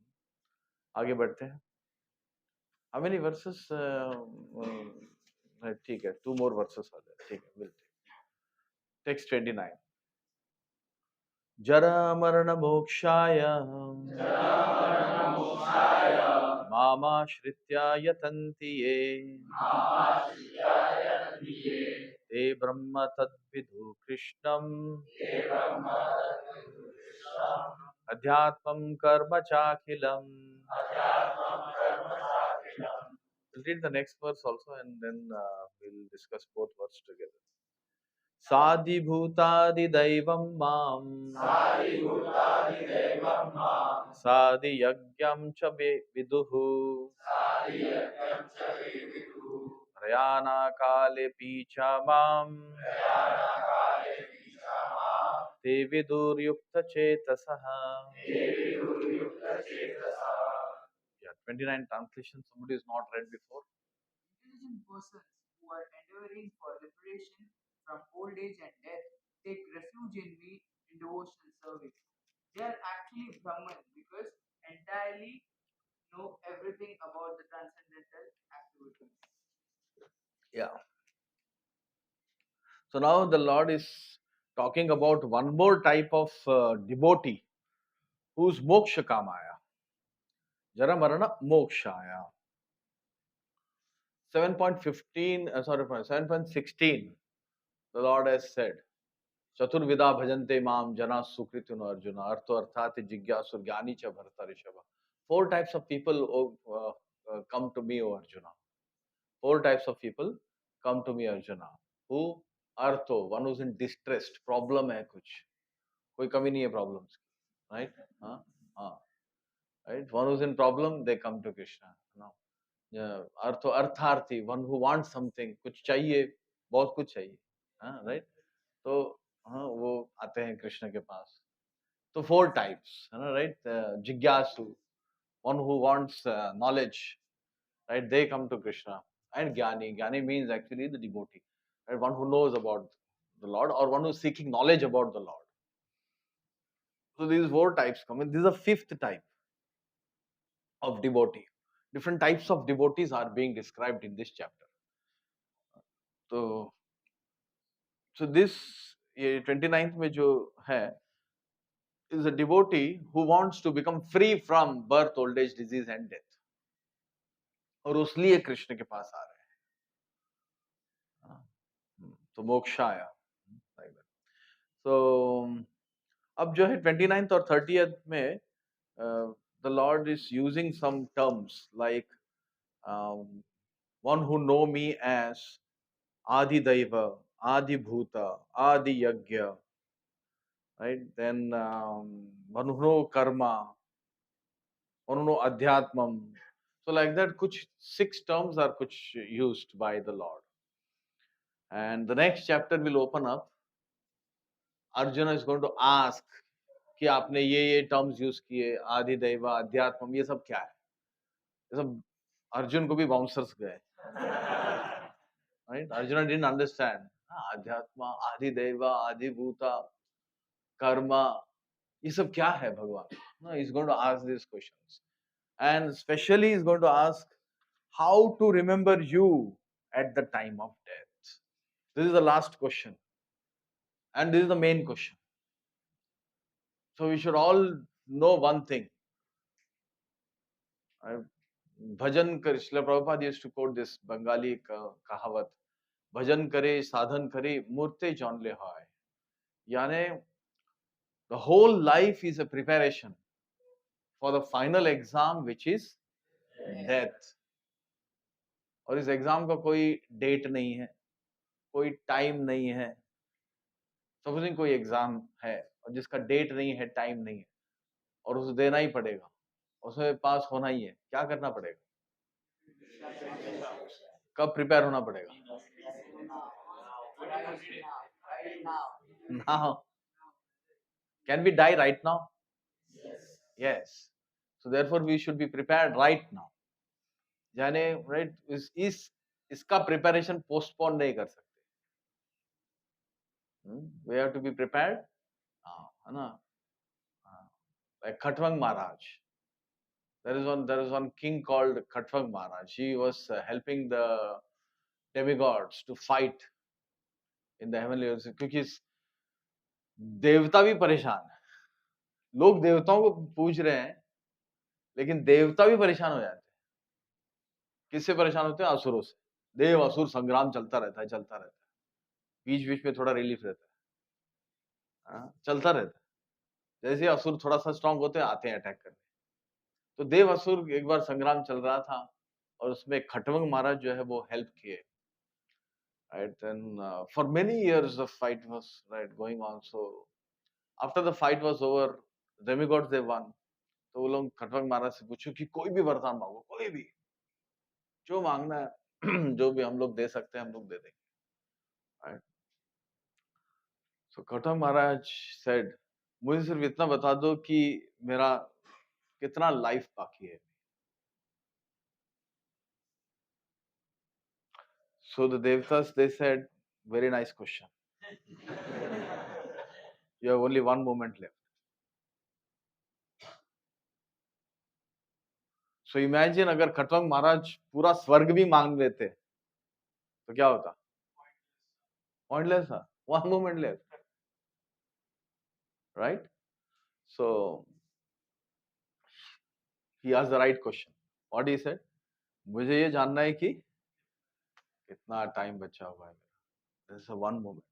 आगे बढ़ते हैं. How many verses? ठीक है, 2 more verses are there. ठीक है, we'll take. Text 29. जरा मरण मोक्षाय मामाश्रित्य यतन्ति ये ते ब्रह्म तद्विदु कृष्णम् अध्यात्मं कर्म चाखिलम्. We'll read the next verse also, and then we'll discuss both verses together. साधिभूतादिदैवं मां साधियज्ञं च विदुः प्रयाणकालेऽपि च मां ते विदुर्युक्तचेतसः. Yeah, 29 translation. Somebody is not read before. Intelligent persons who are endeavoring for liberation from old age and death take refuge in me in devotional service. They are actually Brahman because entirely know everything about the transcendental activities. Yeah. So now the Lord is talking about one more type of devotee whose moksha kamaya. Jara marana mokshaya. 7.15, 7.16, the Lord has said, Chaturvida bhajante mam jana sukritino arjuna artho arthati jigyasur jnani cha bharata rishabha. Four types of people come to me, O Arjuna. Four types of people come to me, Arjuna. Who? Artho, one who's in distressed, problem hai kuch. कोई कमी नहीं है problems की, right? हाँ, right? One who's in problem, they come to Krishna. No. अर्थार्थी, one who wants something, कुछ चाहिए, बहुत कुछ चाहिए, हाँ, right? तो हाँ, वो आते हैं कृष्ण के पास. तो four types, है ना, right? जिज्ञासु, one who wants knowledge, right? They come to Krishna. And Jnani, Jnani means actually the devotee, right? One who knows about the Lord, or one who's seeking knowledge about the Lord. So these four types come in. This is a fifth type of devotee. Different types of devotees are being described in this chapter. So this ये 29th में जो है is a devotee who wants to become free from birth, old age, disease and death. और उसलिए कृष्ण के पास आ रहे हैं. तो मोक्ष आया. So अब जो है 29th और 30th में the Lord is using some terms like one who know me as Adi Daiva, Adi Bhuta, Adi Yagya, right? Then one who know Karma, one who know Adhyatmam. So like that, kuch 6 terms are kuch used by the Lord. And the next chapter will open up. Arjuna is going to ask कि आपने ये terms use किए, आदि दैव, अध्यात्म, ये सब क्या है? ये सब अर्जुन को भी बाउंसर्स गए, राइट? Arjun didn't understand. अध्यात्म, आदि दैव, आदि भूता, कर्म, ये सब क्या है भगवान? No, he's going to ask these questions, and especially he's going to ask how to remember you at the time of death. This is the last question, and this is the main question. So we should all know one thing. भजन कर, Srila Prabhupada used to quote this Bengali कहावत, भजन करे साधन करे मूर्ते जान ले हाय. यानी the whole life is a preparation for the final exam which is death. और इस एग्जाम का कोई डेट नहीं है, कोई टाइम नहीं है. सपोजिंग कोई एग्जाम है और जिसका डेट नहीं है, टाइम नहीं है, और उसे देना ही पड़ेगा, उसमें पास होना ही है, क्या करना पड़ेगा? कब प्रिपेयर होना पड़ेगा? Now. Can we die right now? Yes. So therefore we should be prepared right now. यानी right इसका प्रिपरेशन पोस्टपोन नहीं कर सकते. We have to be prepared. है ना? Like Khatwang Maharaj. There is one king called Khatwang Maharaj. He was helping the demigods to fight in the heavenly realms, क्योंकि देवता भी परेशान है. लोग देवताओं को पूज रहे हैं, लेकिन देवता भी परेशान हो जाते हैं. किससे परेशान होते हैं? असुरों से. देव असुर संग्राम चलता रहता है. बीच बीच में थोड़ा रिलीफ रहता है, चलता रहता है. जैसे असुर थोड़ा सा स्ट्रांग होते हैं, आते हैं अटैक करने. तो देव असुर एक बार संग्राम चल रहा था और उसमें खटवंग महाराज जो है वो हेल्प किए. Right, then for many years the fight was going on. So after the fight was over, demigods they won. तो वो लोग खटवंग महाराज से पूछो कि कोई भी वरदान मांगो, कोई भी जो मांगना है, जो भी हम लोग दे सकते हैं हम लोग दे देंगे. Right? So खटवंग महाराज said, मुझे सिर्फ इतना बता दो कि मेरा कितना लाइफ बाकी है. So the devatas they said, very nice question. You have only one moment left. So imagine अगर खटवंग महाराज पूरा स्वर्ग भी मांग लेते तो क्या होता? Pointless था. One moment left. Right? So he asked the right question. What he said? मुझे ये जानना है कि कितना टाइम बचा हुआ है मेरा, this is one moment.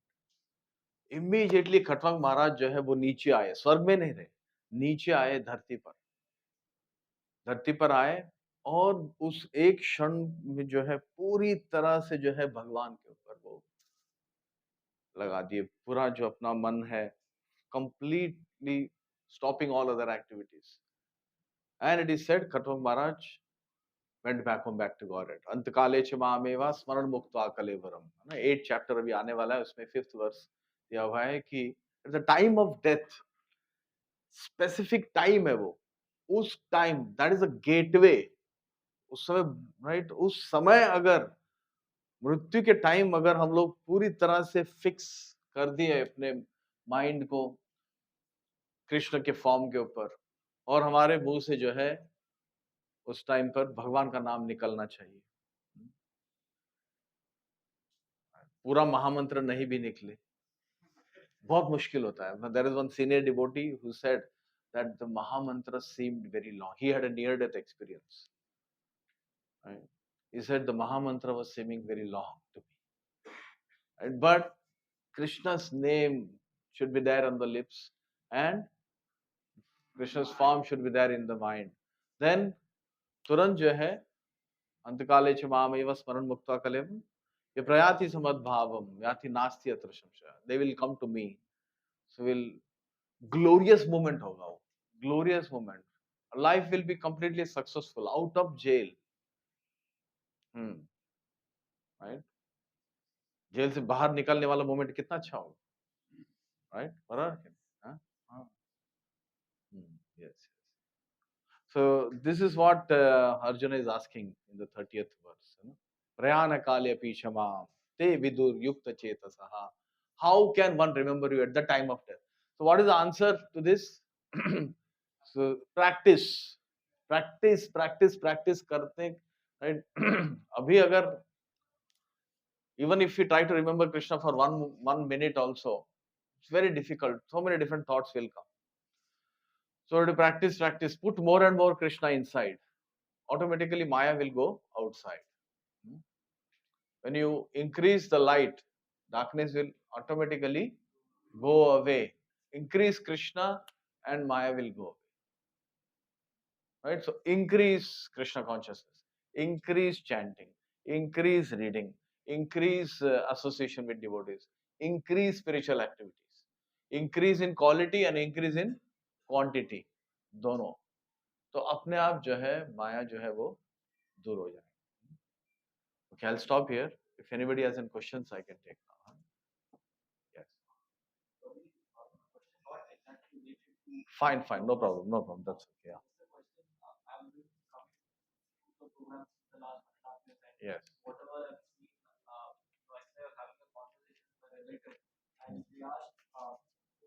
Immediately Khatvanga Maharaj जो है वो नीचे आए, स्वर्ग में नहीं रहे, नीचे आए धरती पर आए, और उस एक क्षण में जो है पूरी तरह से जो है भगवान के ऊपर वो लगा दिए, पूरा जो अपना मन है completely stopping all other activities. And it is said Khatwang Maharaj went back home, back to Godhead. Antakale च मामेवा स्मरण मुक्त्वा कलेवरम, है ना, 8th chapter अभी आने वाला है, उसमें 5th verse दिया हुआ है कि at the time of death, specific time है वो, उस time, that is a gateway, उस समय, right, उस समय अगर मृत्यु के टाइम अगर हम लोग पूरी तरह से फिक्स कर दिए अपने माइंड को कृष्ण के फॉर्म के ऊपर, और हमारे मुंह से जो है उस टाइम पर भगवान का नाम निकलना चाहिए, पूरा महामंत्र नहीं भी निकले बहुत मुश्किल होता है। There is one senior devotee who said that the mahamantra seemed very long, he had a near death experience, right? He said the mahamantra was seeming very long to me, right? But Krishna's name should be there on the lips, and Krishna's form should be there in the mind, then तुरंत जो है अंतकाले च मामेव स्मरण मुक्त्वा कलेवरम, ये प्रयाति समद्भावम याति नास्ति अत्र संशय, they will come to me, so will glorious moment होगा वो, glorious moment, life will be completely successful, out of jail, right? जेल से बाहर निकलने वाला मोमेंट कितना अच्छा होगा, right? बराबर, हाँ, हाँ, yes, yes. So this is what Arjuna is asking in the 30th verse. Prayana kalya pishama te vidur yukta chetasaha. How can one remember you at the time of death? So what is the answer to this? So practice, practice, practice, practice करते, right? अभी अगर even if you try to remember Krishna for one minute also, it's very difficult. So many different thoughts will come. So to practice, put more and more Krishna inside. Automatically Maya will go outside. When you increase the light, darkness will automatically go away. Increase Krishna and Maya will go away. Right? So increase Krishna consciousness, increase chanting, increase reading, increase association with devotees, increase spiritual activities, increase in quality and increase in quantity, दोनों, तो अपने आप जो है माया जो है वो दूर हो जाए। Okay, I'll stop here. If anybody has any questions, I can take now. Yes. Fine, fine, no problem, no problem. That's okay. Yeah. Yes. Whatever I've seen, yesterday I was having a conversation with a relative, and they asked,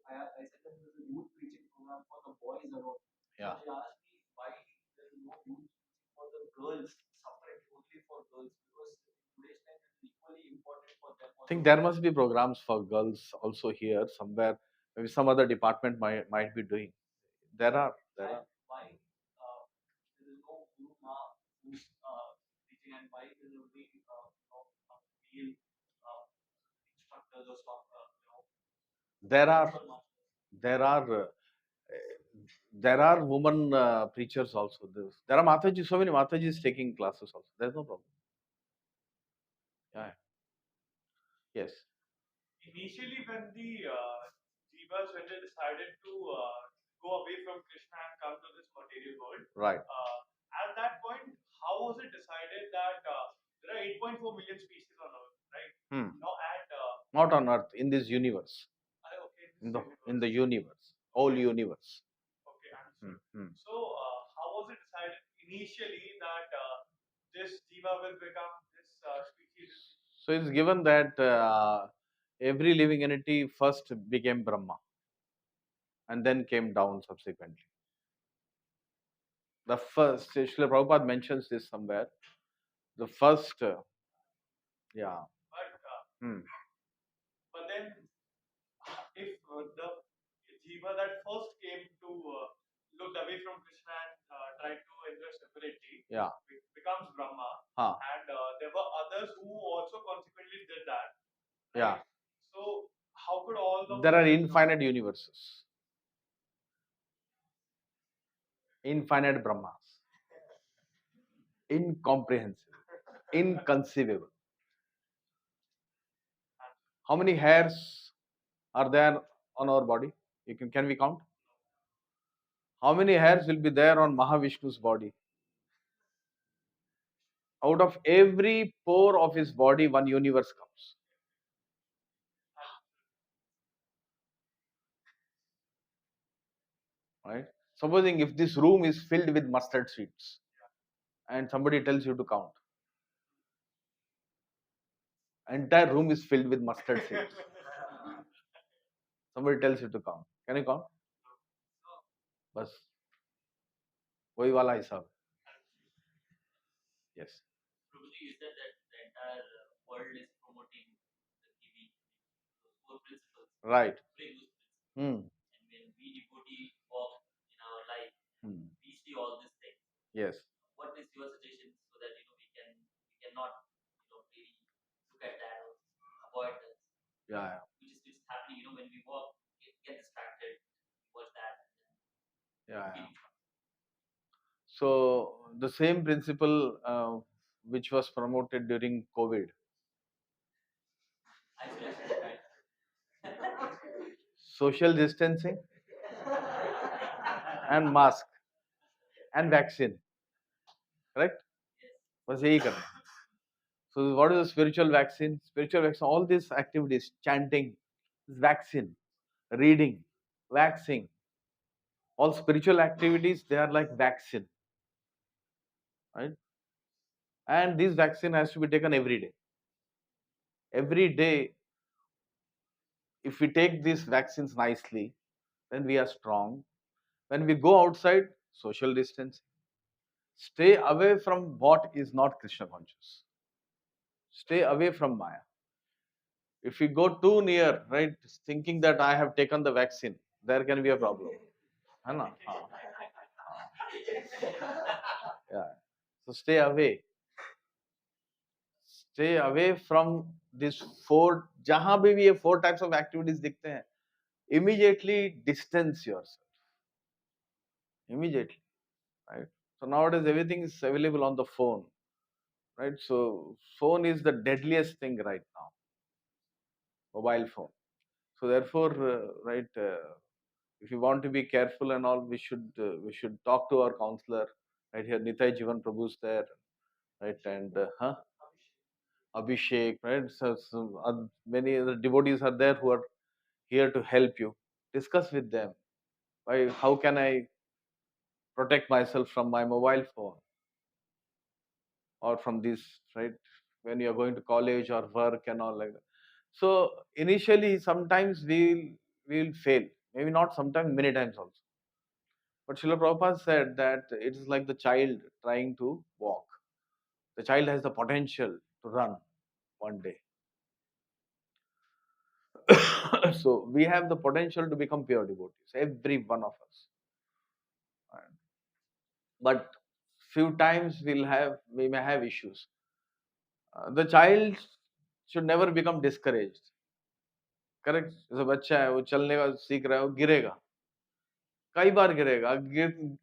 I said that there's a youth preaching program for the boys alone. Yeah. They asked me why there is no youth preaching for the girls, separate only for girls, because today's time is equally important for them. I think there must be programs for girls also here somewhere. Maybe some other department might be doing. There are. Why there is no guru ma who's teaching, and why there is only male instructors or stuff, There are. people masters. There are women preachers also. There are Mataji, so many Matajis taking classes also. There's no problem. Yeah. Yes. Initially, when the Jivas, when they decided to go away from Krishna and come to this material world, Right. at that point, how was it decided that there are 8.4 million species on Earth, right? No, and Not on Earth, in this universe. okay, In the universe, whole universe. Okay, understood. So, how was it decided initially that this Jiva will become this species? So it's given that every living entity first became Brahma and then came down subsequently. The first, Srila Prabhupada mentions this somewhere. The first, yeah. But then, if the Jiva that first came to looked away from Krishna and tried to enjoy separately, Yeah. becomes Brahma, Huh. and there were others who also There are infinite universes, infinite Brahmas, incomprehensible, inconceivable. How many hairs are there on our body? Can we count? How many hairs will be there on Mahavishnu's body? Out of every pore of his body, one universe comes. Right? Supposing if this room is filled with mustard seeds and somebody tells you to count, entire room is filled with mustard seeds. Somebody tells you to count. Can you count? बस वही वाला हिसाब. Yes. Prabhuji, you said that the entire world is promoting the giving, those four principles. Right. Bring those principles. Hmm. And when we devotee walk in our life, Hmm. we see all these things. Yes. What is your suggestion so that we cannot really look at that or avoid that? Yeah. Which is happening, when we walk, get distracted, watch that. Yeah. So the same principle which was promoted during COVID. Isolation, right? Social distancing and mask and vaccine. Correct? बस यही करना. So what is the spiritual vaccine? Spiritual vaccine, all these activities, chanting, vaccine, reading, waxing, all spiritual activities, they are like vaccine. Right? And this vaccine has to be taken every day. Every day, if we take these vaccines nicely, then we are strong. When we go outside, social distancing. Stay away from what is not Krishna conscious. Stay away from Maya. If we go too near, right, thinking that I have taken the vaccine, there can be a problem. है ना? हाँ. Yeah. So stay away. Stay away from this four. जहाँ भी ये four types of activities दिखते हैं, immediately distance yourself. Immediately, right? So nowadays everything is available on the phone, right? So phone is the deadliest thing right now. Mobile phone. So therefore, right, if you want to be careful and all, we should talk to our counselor. Right here, Nitai Jivan Prabhu's there, right, and Abhishek, right. So many other devotees are there who are here to help you. Discuss with them. Why? How can I protect myself from my mobile phone or from this? Right, when you are going to college or work and all like that. So initially, sometimes we'll fail. Maybe not sometimes, many times also. But Srila Prabhupada said that it is like the child trying to walk. The child has the potential to run one day. So we have the potential to become pure devotees, every one of us. Right? But few times we may have issues. The child should never become discouraged. Correct. जैसे बच्चा है, वो चलने का सीख रहा है, वो गिरेगा, कई बार गिरेगा.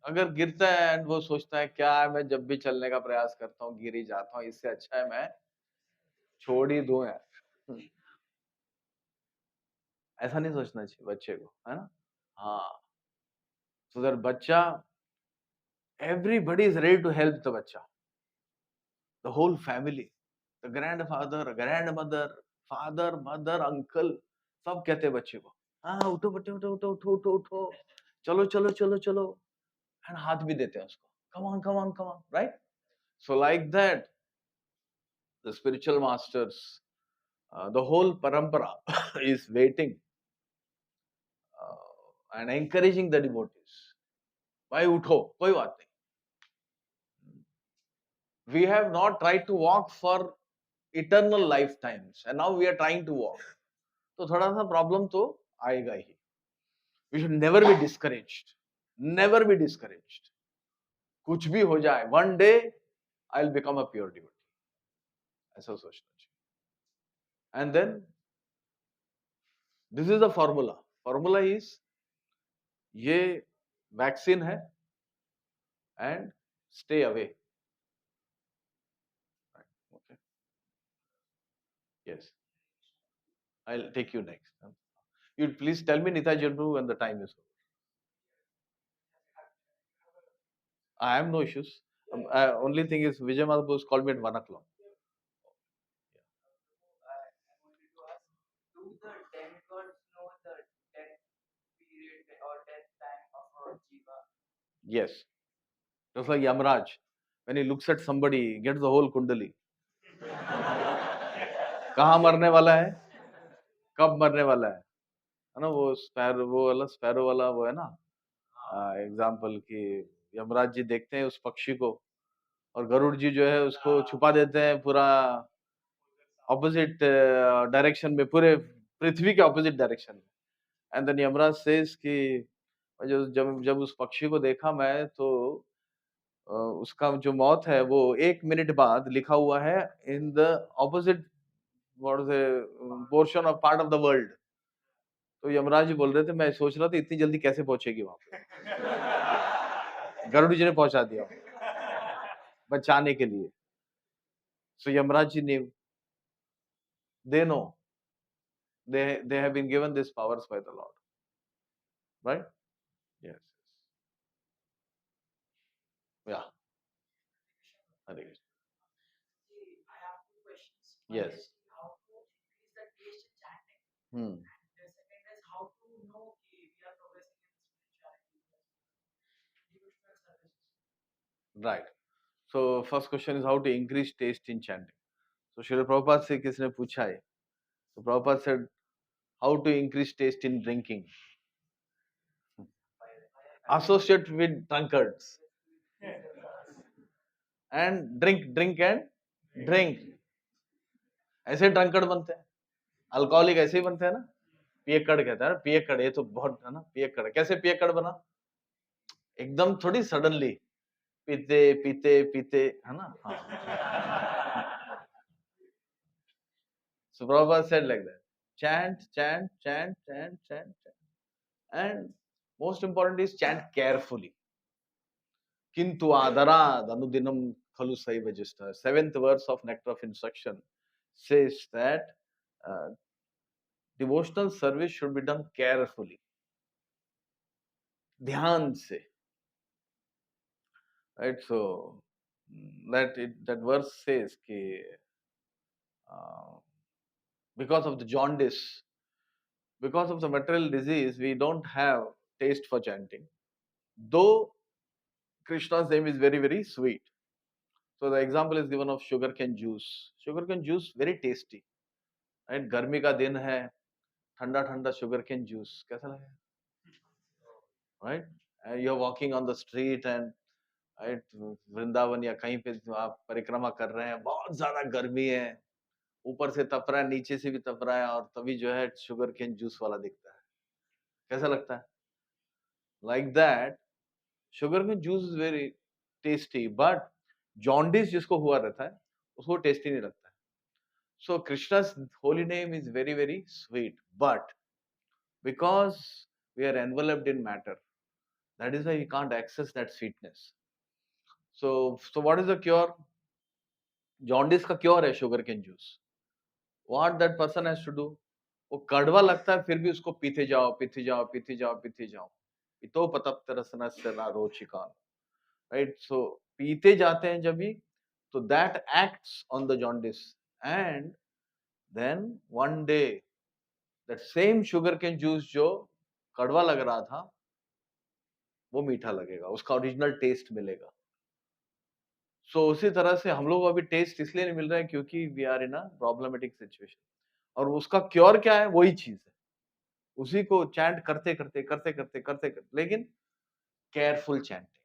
अगर गिरता है एंड वो सोचता है क्या है, मैं जब भी चलने का प्रयास करता हूँ गिर ही जाता हूँ, इससे अच्छा है मैं छोड़ ही दूं यार. ऐसा नहीं सोचना चाहिए बच्चे को, है ना? हाँ. So that बच्चा, everybody is ready to help the बच्चा. The whole family, the grandfather, grandmother, father, mother, uncle, सब कहते हैं बच्चे को, हाँ उठो बच्चे, उठो उठो उठो उठो उठो, चलो चलो चलो चलो, and हाथ भी देते हैं उसको, come on come on come on, right? So like that, the spiritual masters, the whole parampara is waiting and encouraging the devotees. भाई उठो, कोई बात नहीं. We have not tried to walk for eternal lifetimes and now we are trying to walk. तो थोड़ा सा problem तो आएगा ही. We should never be discouraged. Never be discouraged. कुछ भी हो जाए, one day I'll become a pure devotee. ऐसा सोचना चाहिए. And then This is the formula. Formula is ये वैक्सीन है and stay away. Okay. Yes. I'll take you next. You please tell me Nita Jabru when the time is over. I have no issues. Only thing is Vijay Madhapur called me at 1 o'clock. I wanted to ask, do the demigods know the death period or death time of a jiva? Yes. Just like Yamraj. When he looks at somebody, he gets the whole kundali. कहाँ मरने वाला है, कब मरने वाला है ना? वो वाला स्पैरो वाला वो है ना एग्जाम्पल कि यमराज जी देखते हैं उस पक्षी को और गरुड़ जी जो है उसको छुपा देते हैं पूरा ऑपोजिट डायरेक्शन में, पूरे पृथ्वी के ऑपोजिट डायरेक्शन में. एंड देन यमराज सेज कि जब जब उस पक्षी को देखा मैं तो उसका जो मौत है वो 1 मिनट बाद लिखा हुआ है in the opposite portion of part of the world. तो यमराज जी बोल रहे थे मैं सोच रहा था इतनी जल्दी कैसे पहुंचेगी वहां पे. गरुड़ जी ने पहुंचा दिया बचाने के लिए. सो यमराज जी ने they know they have been given these powers by the Lord, right? Yes. Yeah. Hare Krishna. I have two questions. Yes. One is how to increase the taste in chanting, Hmm. and the second is how to know कि we are progressing in spirituality, devotional services. Right. So first question is how to increase taste in chanting. So Srila Prabhupada से किसने पूछा है? So Prabhupada said how to increase taste in drinking. Associate with drunkards and drink and drink. ऐसे drunkard बनते हैं, alcoholic ऐसे ही बनते हैं ना. पियक्कड़ कहता है ना, पियक्कड़, ये तो बहुत है ना. पियक्कड़ कैसे पियक्कड़ बना? एकदम थोड़ी सडनली पीते पीते पीते है ना. हाँ. So Prabhupada said like that. Chant, chant, chant, chant, chant, chant. And most important is chant carefully. Kintu adarad anudinam khalu saiva jista. 7th verse of Nectar of Instruction says that devotional service should be done carefully. Dhyan se. Right? So that verse says कि because of the jaundice, because of the material disease, we don't have taste for chanting. Though Krishna's name is very, very sweet. So the example is given of sugarcane juice. Sugarcane juice very tasty. Right? गर्मी का दिन है, ठंडा ठंडा sugarcane juice कैसा लगेगा? Right? And you're walking on the street and right, Vrindavan या कहीं पे आप परिक्रमा कर रहे हैं, बहुत ज्यादा गर्मी है, ऊपर से तप रहा है, नीचे से भी तप रहा है, और तभी जो है sugarcane juice वाला दिखता है. कैसा लगता है? Like that, sugarcane juice is very tasty, but jaundice जिसको हुआ रहता है उसको टेस्टी नहीं लगता है. So Krishna's holy name is very, very sweet, but because we are enveloped in matter, that is why we can't access that sweetness. So what is the cure? Jaundice का cure है sugarcane juice. What that person has to do? वो कड़वा लगता है फिर भी उसको पीते जाओ, पीते जाओ, पीते जाओ, पीते जाओ. इतो पतप्त रसनस्य न रोचिकान. Right? So पीते जाते हैं जब भी, so that acts on the jaundice, and then one day that same sugarcane juice जो कड़वा लग रहा था वो मीठा लगेगा, उसका ओरिजिनल टेस्ट मिलेगा. सो उसी तरह से हम लोग को अभी टेस्ट इसलिए नहीं मिल रहा है क्योंकि we are in a problematic situation, और उसका क्योर क्या है? वही चीज है, उसी को चैंट करते करते करते करते करते करते, लेकिन careful chanting,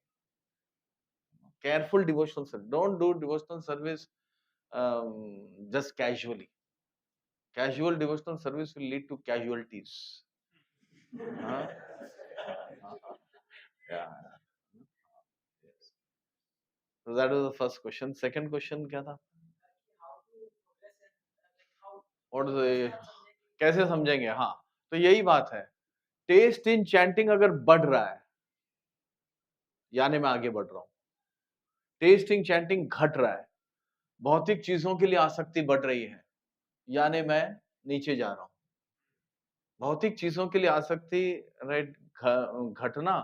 careful devotional service. Don't do devotional service just casually. Casual devotional service will lead to casualties. Huh? Yeah. Yes. So that was the first question. Second question क्या था? How to progress in like how What is the कैसे समझेंगे? हाँ, तो यही बात है, test इन chanting अगर बढ़ रहा है, यानी मैं आगे बढ़ रहा हूं, टेस्ट इन चैंटिंग घट रहा है, भौतिक चीजों के लिए आसक्ति बढ़ रही है, यानी मैं नीचे जा रहा हूं। भौतिक चीजों के लिए आसक्ति, राइट, घटना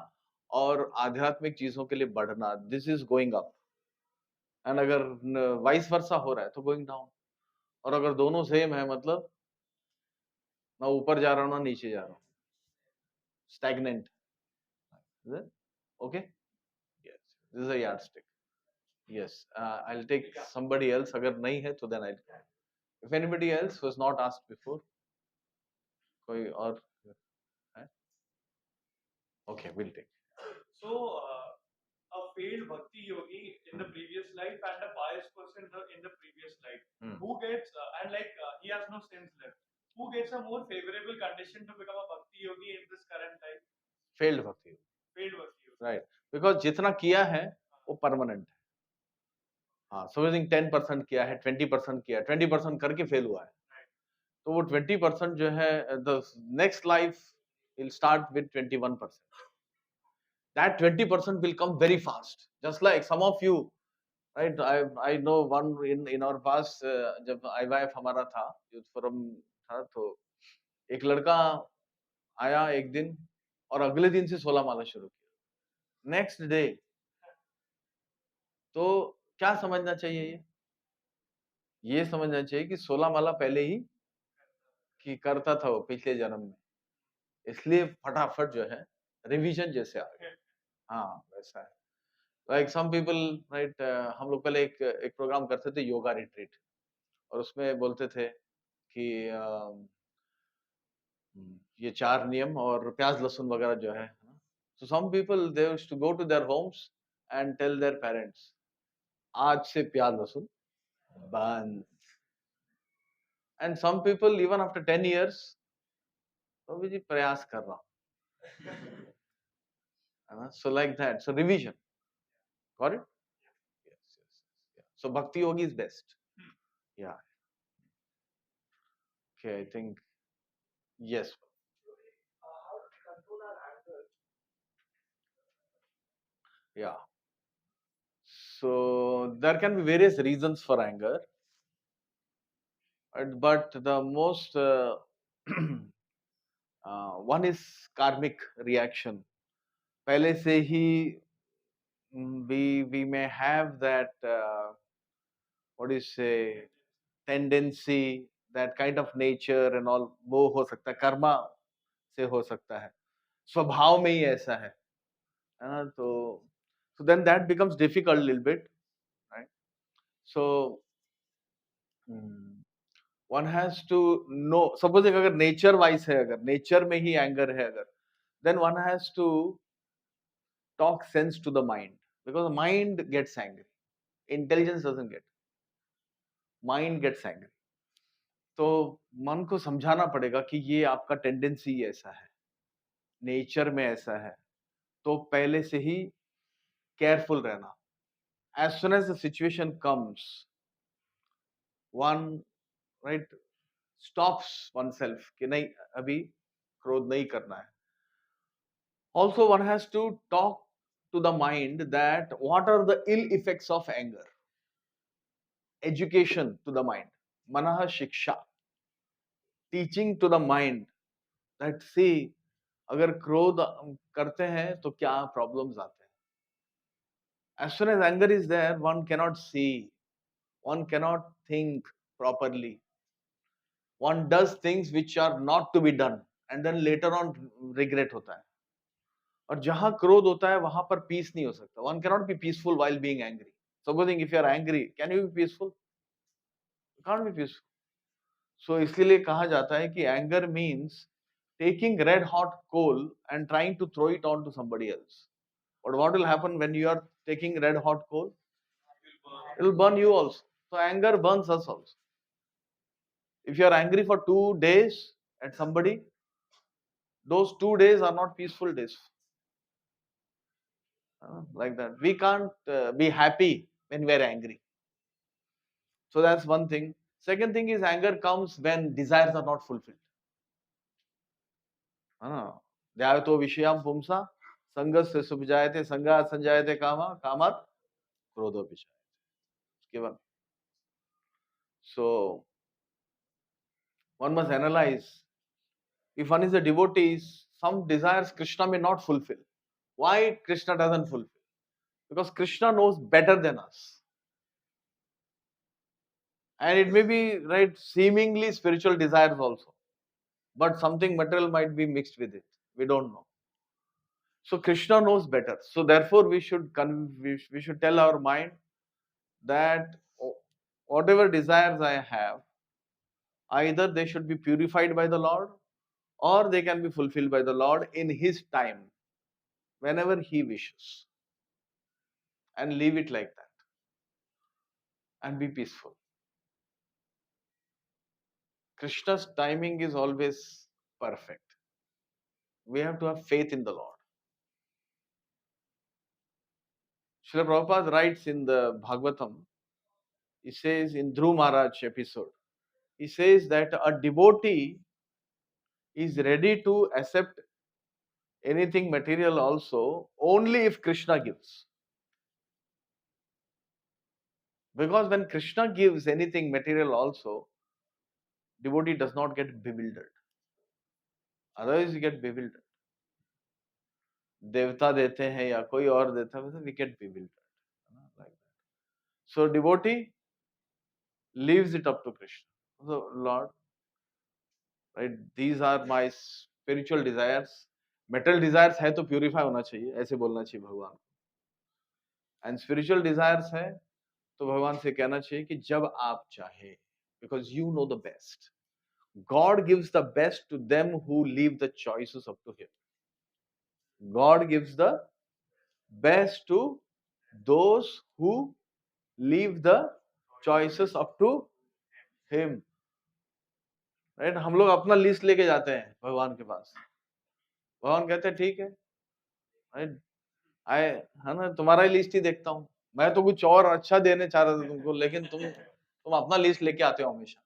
और आध्यात्मिक चीजों के लिए बढ़ना, this is going up. And अगर वाइस वर्सा हो रहा है तो गोइंग डाउन, और अगर दोनों सेम है मतलब ना ऊपर जा रहा हूं ना नीचे जा रहा हूं, stagnant. Okay, yes, this is a yardstick. Yes, I will take somebody else, अगर नहीं है तो then I, if anybody else who has not asked before, कोई और है? Okay, will take. So, a failed bhakti yogi in the previous life and a pious person in the previous life, who gets and like he has no sins left. Who gets a more favorable condition to become a bhakti yogi in this current life? Failed भक्ति, Failed bhakti yogi. Right, because जितना किया है वो permanent है। हाँ, supposing 10% किया है, 20% किया है, 20% करके फेल हुआ है, तो वो 20% जो है, the next life will start with 21%। That 20% will come very fast, just like some of you, right? I know one in our past, जब IYF हमारा था, यूथ फोरम था, तो एक लड़का आया एक दिन और अगले दिन से 16 माला शुरू किया, नेक्स्ट डे। तो क्या समझना चाहिए, ये समझना चाहिए कि 16 माला पहले ही कि करता था वो पिछले जन्म में, इसलिए फटाफट जो है रिवीजन जैसे आ गया। हाँ, वैसा है। लाइक सम पीपल, राइट, हम लोग पहले एक प्रोग्राम करते थे, योगा रिट्रीट, और उसमें बोलते थे कि ये 4 नियम और प्याज लहसुन वगैरह जो है। So some people they used to go to their homes and tell their parents, आज से प्याज लहसुन बंद। And some people even after 10 years, तो भी जी प्रयास कर रहा हूं, so like that, so revision, got it? Yes, yes, yes, yeah. So bhakti yogi is best. Yeah. Okay, I think yes. How to control our anger? Yeah. So there can be various reasons for anger, but the most one is karmic reaction. पहले से ही we may have that what do you say, tendency, that kind of nature and all, वो हो सकता है, कर्मा से हो सकता है, स्वभाव में ही ऐसा है ना? तो so then that becomes difficult a little bit, right? So one has to know, supposing अगर nature wise है, अगर nature में ही anger है अगर, then one has to talk sense to the mind, because the mind gets angry, intelligence doesn't get, mind gets angry. तो मन को समझाना पड़ेगा कि ये आपका टेंडेंसी ऐसा है, नेचर में ऐसा है, तो पहले से ही केयरफुल रहना। As soon as the situation comes, one, right, stops oneself कि नहीं, अभी क्रोध नहीं करना है। Also, one has to talk to the mind that what are the ill effects of anger. Education to the mind, manah shiksha, teaching to the mind that see, अगर क्रोध करते हैं तो क्या प्रॉब्लम्स आते हैं। As soon as anger is there, one cannot see, one cannot think properly, one does things which are not to be done and then later on regret होता है। और जहां क्रोध होता है वहां पर पीस नहीं हो सकता। One cannot be peaceful while being angry. Supposing if you are angry, can you be peaceful? You can't be peaceful. So इसलिए कहा जाता है कि anger means taking red hot coal and trying to throw it on to somebody else. But what will happen when you are taking red hot coal? It will burn you also. So anger burns us also. If you are angry for 2 days at somebody, those 2 days are not peaceful days. Like that. We can't be happy when we are angry. So that's one thing. Second thing is anger comes when desires are not fulfilled. है ना, ध्यायतो विषयाम पुंसा संगस्य सुपजायते संगात् संजायते कामात् क्रोधो विषायते। Given. So one must analyze. If one is a devotee, some desires Krishna may not fulfill. Why Krishna doesn't fulfill? Because Krishna knows better than us. And it may be, right, seemingly spiritual desires also. But something material might be mixed with it. We don't know. So Krishna knows better. So therefore we should tell our mind that whatever desires I have, either they should be purified by the Lord or they can be fulfilled by the Lord in His time, whenever He wishes. And leave it like that. And be peaceful. Krishna's timing is always perfect. We have to have faith in the Lord. Srila Prabhupada writes in the Bhagavatam, he says in Dhruv Maharaj episode, he says that a devotee is ready to accept anything material also only if Krishna gives. Because when Krishna gives anything material also, devotee does not get bewildered. Otherwise you get bewildered. Devta dete hain ya koi aur deta hai, we get bewildered. Like that. So devotee leaves it up to Krishna. So Lord, right, these are my spiritual desires. Material desires है तो purify होना चाहिए, ऐसे बोलना चाहिए भगवान. And spiritual desires है तो भगवान से कहना चाहिए कि जब आप चाहे, because you know the best. God gives the best to them who leave the choices up to Him. God gives the best to those who leave the choices up to Him. Right? हम लोग अपना list लेके जाते हैं भगवान के पास. भगवान कहते हैं ठीक है, right? है ना, तुम्हारा ही लिस्ट ही देखता हूँ. मैं तो कुछ और अच्छा देने चाह रहा था तुमको, लेकिन तुम अपना लिस्ट लेके आते हो हमेशा.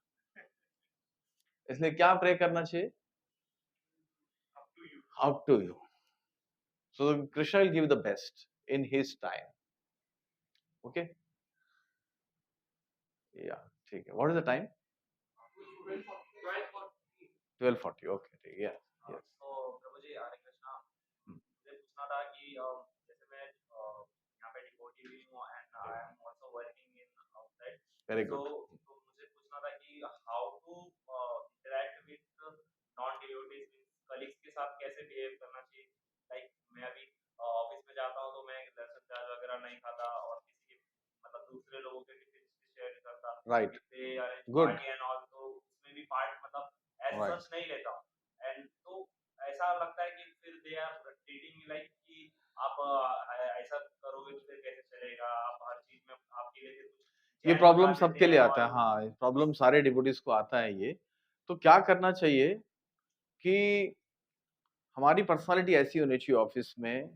इसलिए क्या प्रे करना चाहिए? Up to you. So Krishna will give the best in His time. Okay? Yeah. ठीक है. What is the time? 12:40. Okay. ठीक है. Yes. Yes. तो प्रभु जी हरे कृष्णा, मुझे पूछना था कि जैसे मैं यहाँ पे डिवोटी भी हूँ and I am also working in outside. Very good. तो मुझे पूछना था कि how to interact with non devotees, colleagues के साथ कैसे बिहेव करना चाहिए. लाइक मैं अभी ऑफिस में जाता हूँ तो मैं लहसुन प्याज वगैरह नहीं खाता और किसी के मतलब दूसरे लोगों के टिफिन शेयर नहीं करता. Right. They arrange Good. Party and all, तो उसमें भी पार्ट मतलब एज Right. सच नहीं लेता हूँ. एंड तो ऐसा लगता है कि फिर they are treating me like कि आप ऐसा करोगे तो फिर कैसे चलेगा, आप हर चीज में आपके लिए फिर कुछ ये चैन प्रॉब्लम लगा सबके देते लिए हैं आता है. और हाँ, प्रॉब्लम सारे डिवोटीज को आता है ये. तो क्या करना चाहिए कि हमारी पर्सनालिटी ऐसी होनी चाहिए ऑफिस में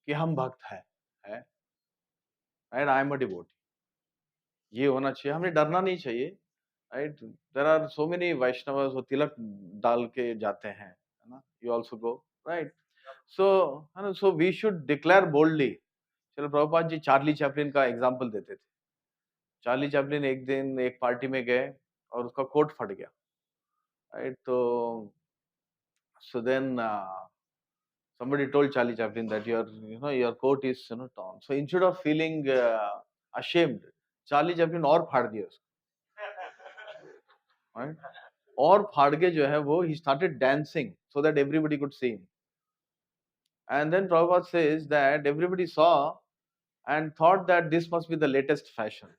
कि हम भक्त हैं, right, I am a devotee, ये होना चाहिए. हमें डरना नहीं चाहिए, right. There are so many Vaishnavas वो तिलक डाल के जाते हैं, है ना. You also go, right. So है ना, so we should declare boldly. चलो प्रभुपाद जी चार्ली चैपलिन का एग्जांपल देते थे. चार्ली चैपलिन एक दिन एक पार्टी में गए और उसका कोट फट गया, राइट. तो so then somebody told Charlie Chaplin that your coat is torn. So instead of feeling ashamed, Charlie Chaplin और फाड़ दिया उसको, right? और फाड़ के जो है वो he started dancing so that everybody could see him. And then Prabhupada says that everybody saw and thought that this must be the latest fashion.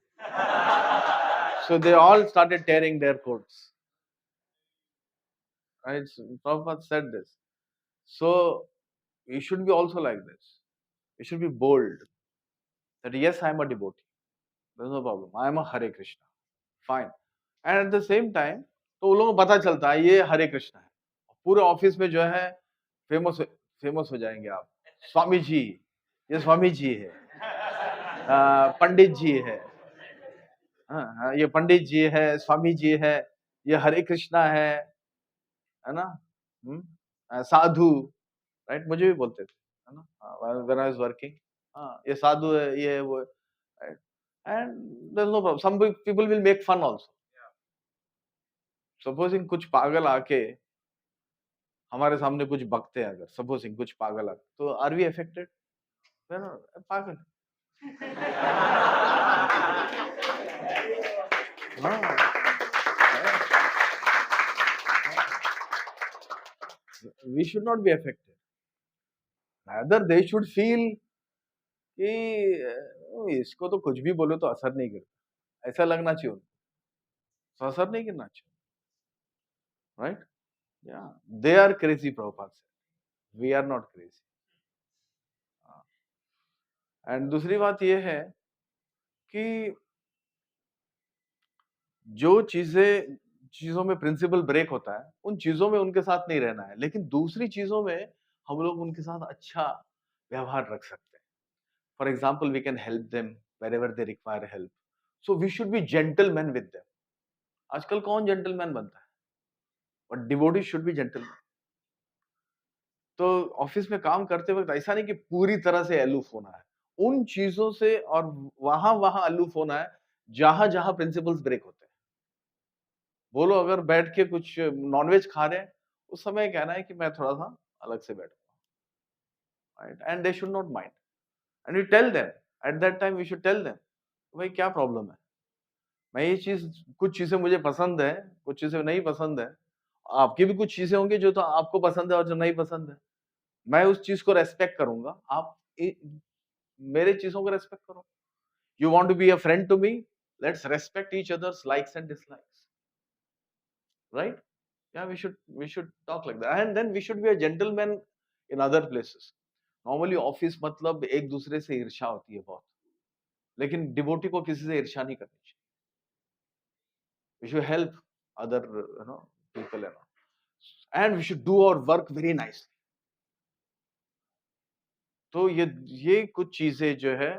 So they all started tearing their coats. Right? So Prabhupada said this. So we should be also like this. We should be bold. That yes, I am a devotee. There's no problem. I am a Hare Krishna. Fine. And at the same time, तो उन लोगों को पता चलता है ये हरे कृष्णा है. पूरे ऑफिस में जो है फेमस हो जाएंगे आप. स्वामी जी, ये स्वामी जी है. पंडित जी है. हाँ, ये पंडित जी है, स्वामी जी है, ये हरे कृष्णा है ना. साधु, राइट, मुझे भी बोलते थे, है ना, व्हेन आई वाज वर्किंग, हाँ ये साधु है, ये है, वो है, right, and there is no problem, some people will make fun also. Supposing कुछ पागल आके हमारे सामने कुछ बकते हैं, अगर सपोजिंग कुछ पागल आके, तो आर वी अफेक्टेड? पागल, हाँ, we should not be affected. Rather, they should feel कि इसको तो कुछ भी बोलो तो असर नहीं करता, ऐसा लगना चाहिए उनको, तो असर नहीं करना चाहिए, right? Yeah, they are crazy, Prabhupada said. We are not crazy. And दूसरी बात ये है कि जो चीजों में प्रिंसिपल ब्रेक होता है, उन चीजों में उनके साथ नहीं रहना है, लेकिन दूसरी चीजों में हम लोग उनके साथ अच्छा व्यवहार रख सकते हैं। For example, we can help them wherever they require help, so we should be gentleman with them. आजकल कौन जेंटलमैन बनता है? But devotee should be gentleman. तो ऑफिस में काम करते वक्त ऐसा नहीं कि पूरी तरह से अलूफ होना है, उन चीजों से और वहां वहां अलूफ होना है जहां जहां प्रिंसिपल्स ब्रेक होते हैं। बोलो अगर बैठ के कुछ नॉनवेज खा रहे हैं, उस समय कहना है कि मैं थोड़ा सा अलग से बैठूंगा, right, and they should not mind, and we tell them at that time, we should tell them भाई क्या प्रॉब्लम है, मैं ये चीज, कुछ चीजें मुझे पसंद है, कुछ चीजें नहीं पसंद है, आपकी भी कुछ चीजें होंगी जो तो आपको पसंद है और जो नहीं पसंद है, मैं उस चीज को रेस्पेक्ट करूंगा, आप मेरे चीजों को रेस्पेक्ट करो। You want to be a friend to me, let's respect each others likes and dislikes, right? Yeah, we should talk like that, and then we should be a gentleman in other places. Normally office मतलब एक दूसरे से ईर्ष्या होती है बहुत, लेकिन devotee को किसी से ईर्ष्या नहीं करनी चाहिए। We should help other, people, and we should do our work very nicely. तो ये कुछ चीजें जो है,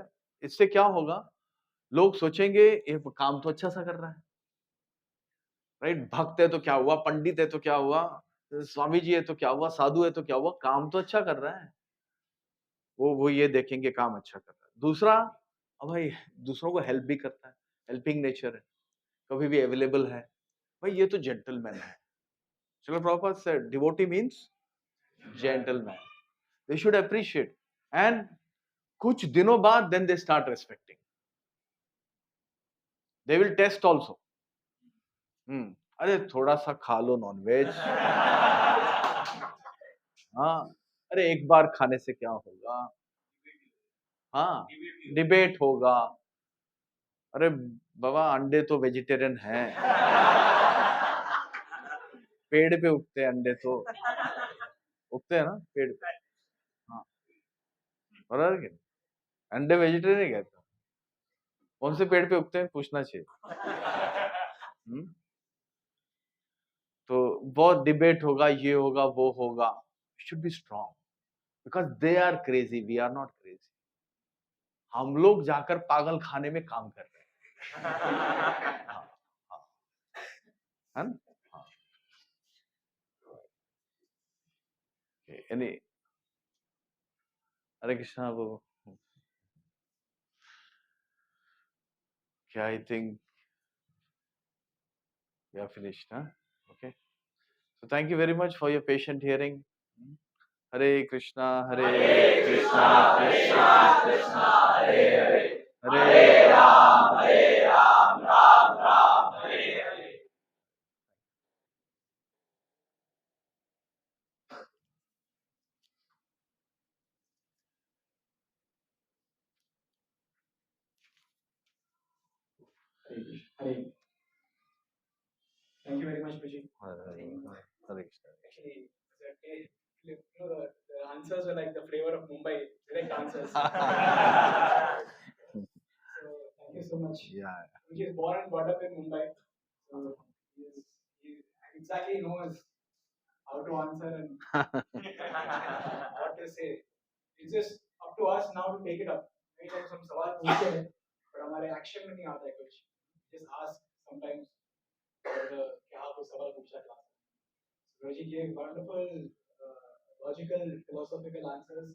इससे क्या होगा, लोग सोचेंगे ये काम तो अच्छा सा कर रहा है, राइट, भक्त है तो क्या हुआ, पंडित है तो क्या हुआ, स्वामी जी है तो क्या हुआ, साधु है तो क्या हुआ, काम तो अच्छा कर रहा है। वो ये देखेंगे काम अच्छा कर रहा है। दूसरा, अब भाई दूसरों को हेल्प भी करता है, हेल्पिंग नेचर है, कभी भी अवेलेबल है, भाई ये तो जेंटलमैन है। चलो proper said devotee means gentleman, they should appreciate, and कुछ दिनों बाद then they start respecting, they will test also. अरे थोड़ा सा खा लो नॉनवेज, हाँ, अरे एक बार खाने से क्या होगा, हाँ, डिबेट होगा, अरे बाबा अंडे तो वेजिटेरियन हैं, पेड़ पे उगते हैं अंडे, तो उगते हैं ना पेड़ पे, हाँ, बराबर क्या, अंडे वेजिटेरियन कहते हैं, कौन से पेड़ पे उगते हैं पूछना चाहिए। तो बहुत डिबेट होगा, ये होगा वो होगा, should be strong, because they are crazy, we are not crazy. हम लोग जाकर पागल खाने में काम कर रहे हैं, हाँ, हाँ, है ना, हाँ, यानी हरे कृष्णा, वो क्या, I think we are finished, huh? Okay, so thank you very much for your patient hearing. Hare Krishna, Hare Krishna, Krishna Krishna, Hare Hare, Hare Ram, Ram Ram, Hare Hare. Hare. Thank you very much, Vijay. Hare Krishna. Actually, the answers were like the flavor of Mumbai, direct answers. So thank you so much. Yeah. Vijay is born and brought up in Mumbai, so he exactly knows how to answer and what to say. It's just up to us now to take it up. Many times हम सवाल पूछते हैं, पर हमारे action में नहीं आता है कुछ. Just ask sometimes. क्या आपको सवाल पूछा था? Roji gave wonderful logical, philosophical answers.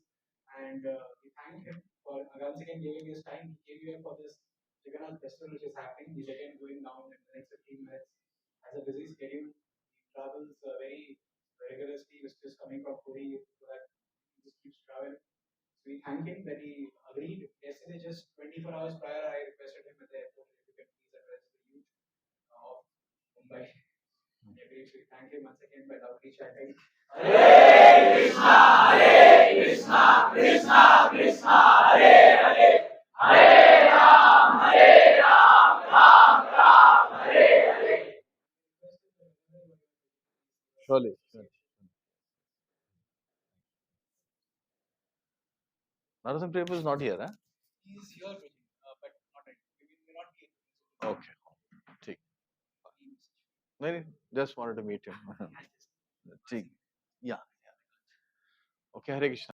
And we thank him for once again giving his time. He came here for this Jagannath festival which is happening. He's again going down in the next 15 minutes. Has a busy schedule. He travels very rigorously, which is coming from Puri, so that he just keeps traveling. So we thank him that he agreed. Yesterday, just 24 hours prior, I requested him at the airport if you can please address the youth of Mumbai. He agreed. So we thank him once again by loudly chanting. Hare Krishna, Hare Krishna, Krishna Krishna, Hare Hare, Hare Ram, Ram Ram, Hare Hare. Surely. Narasam Prabhu is not here, huh? He is here, but not right. We may not be Okay. able ठीक. to. नहीं, just wanted to meet him. ठीक. Yeah. Okay, Hare Krishna.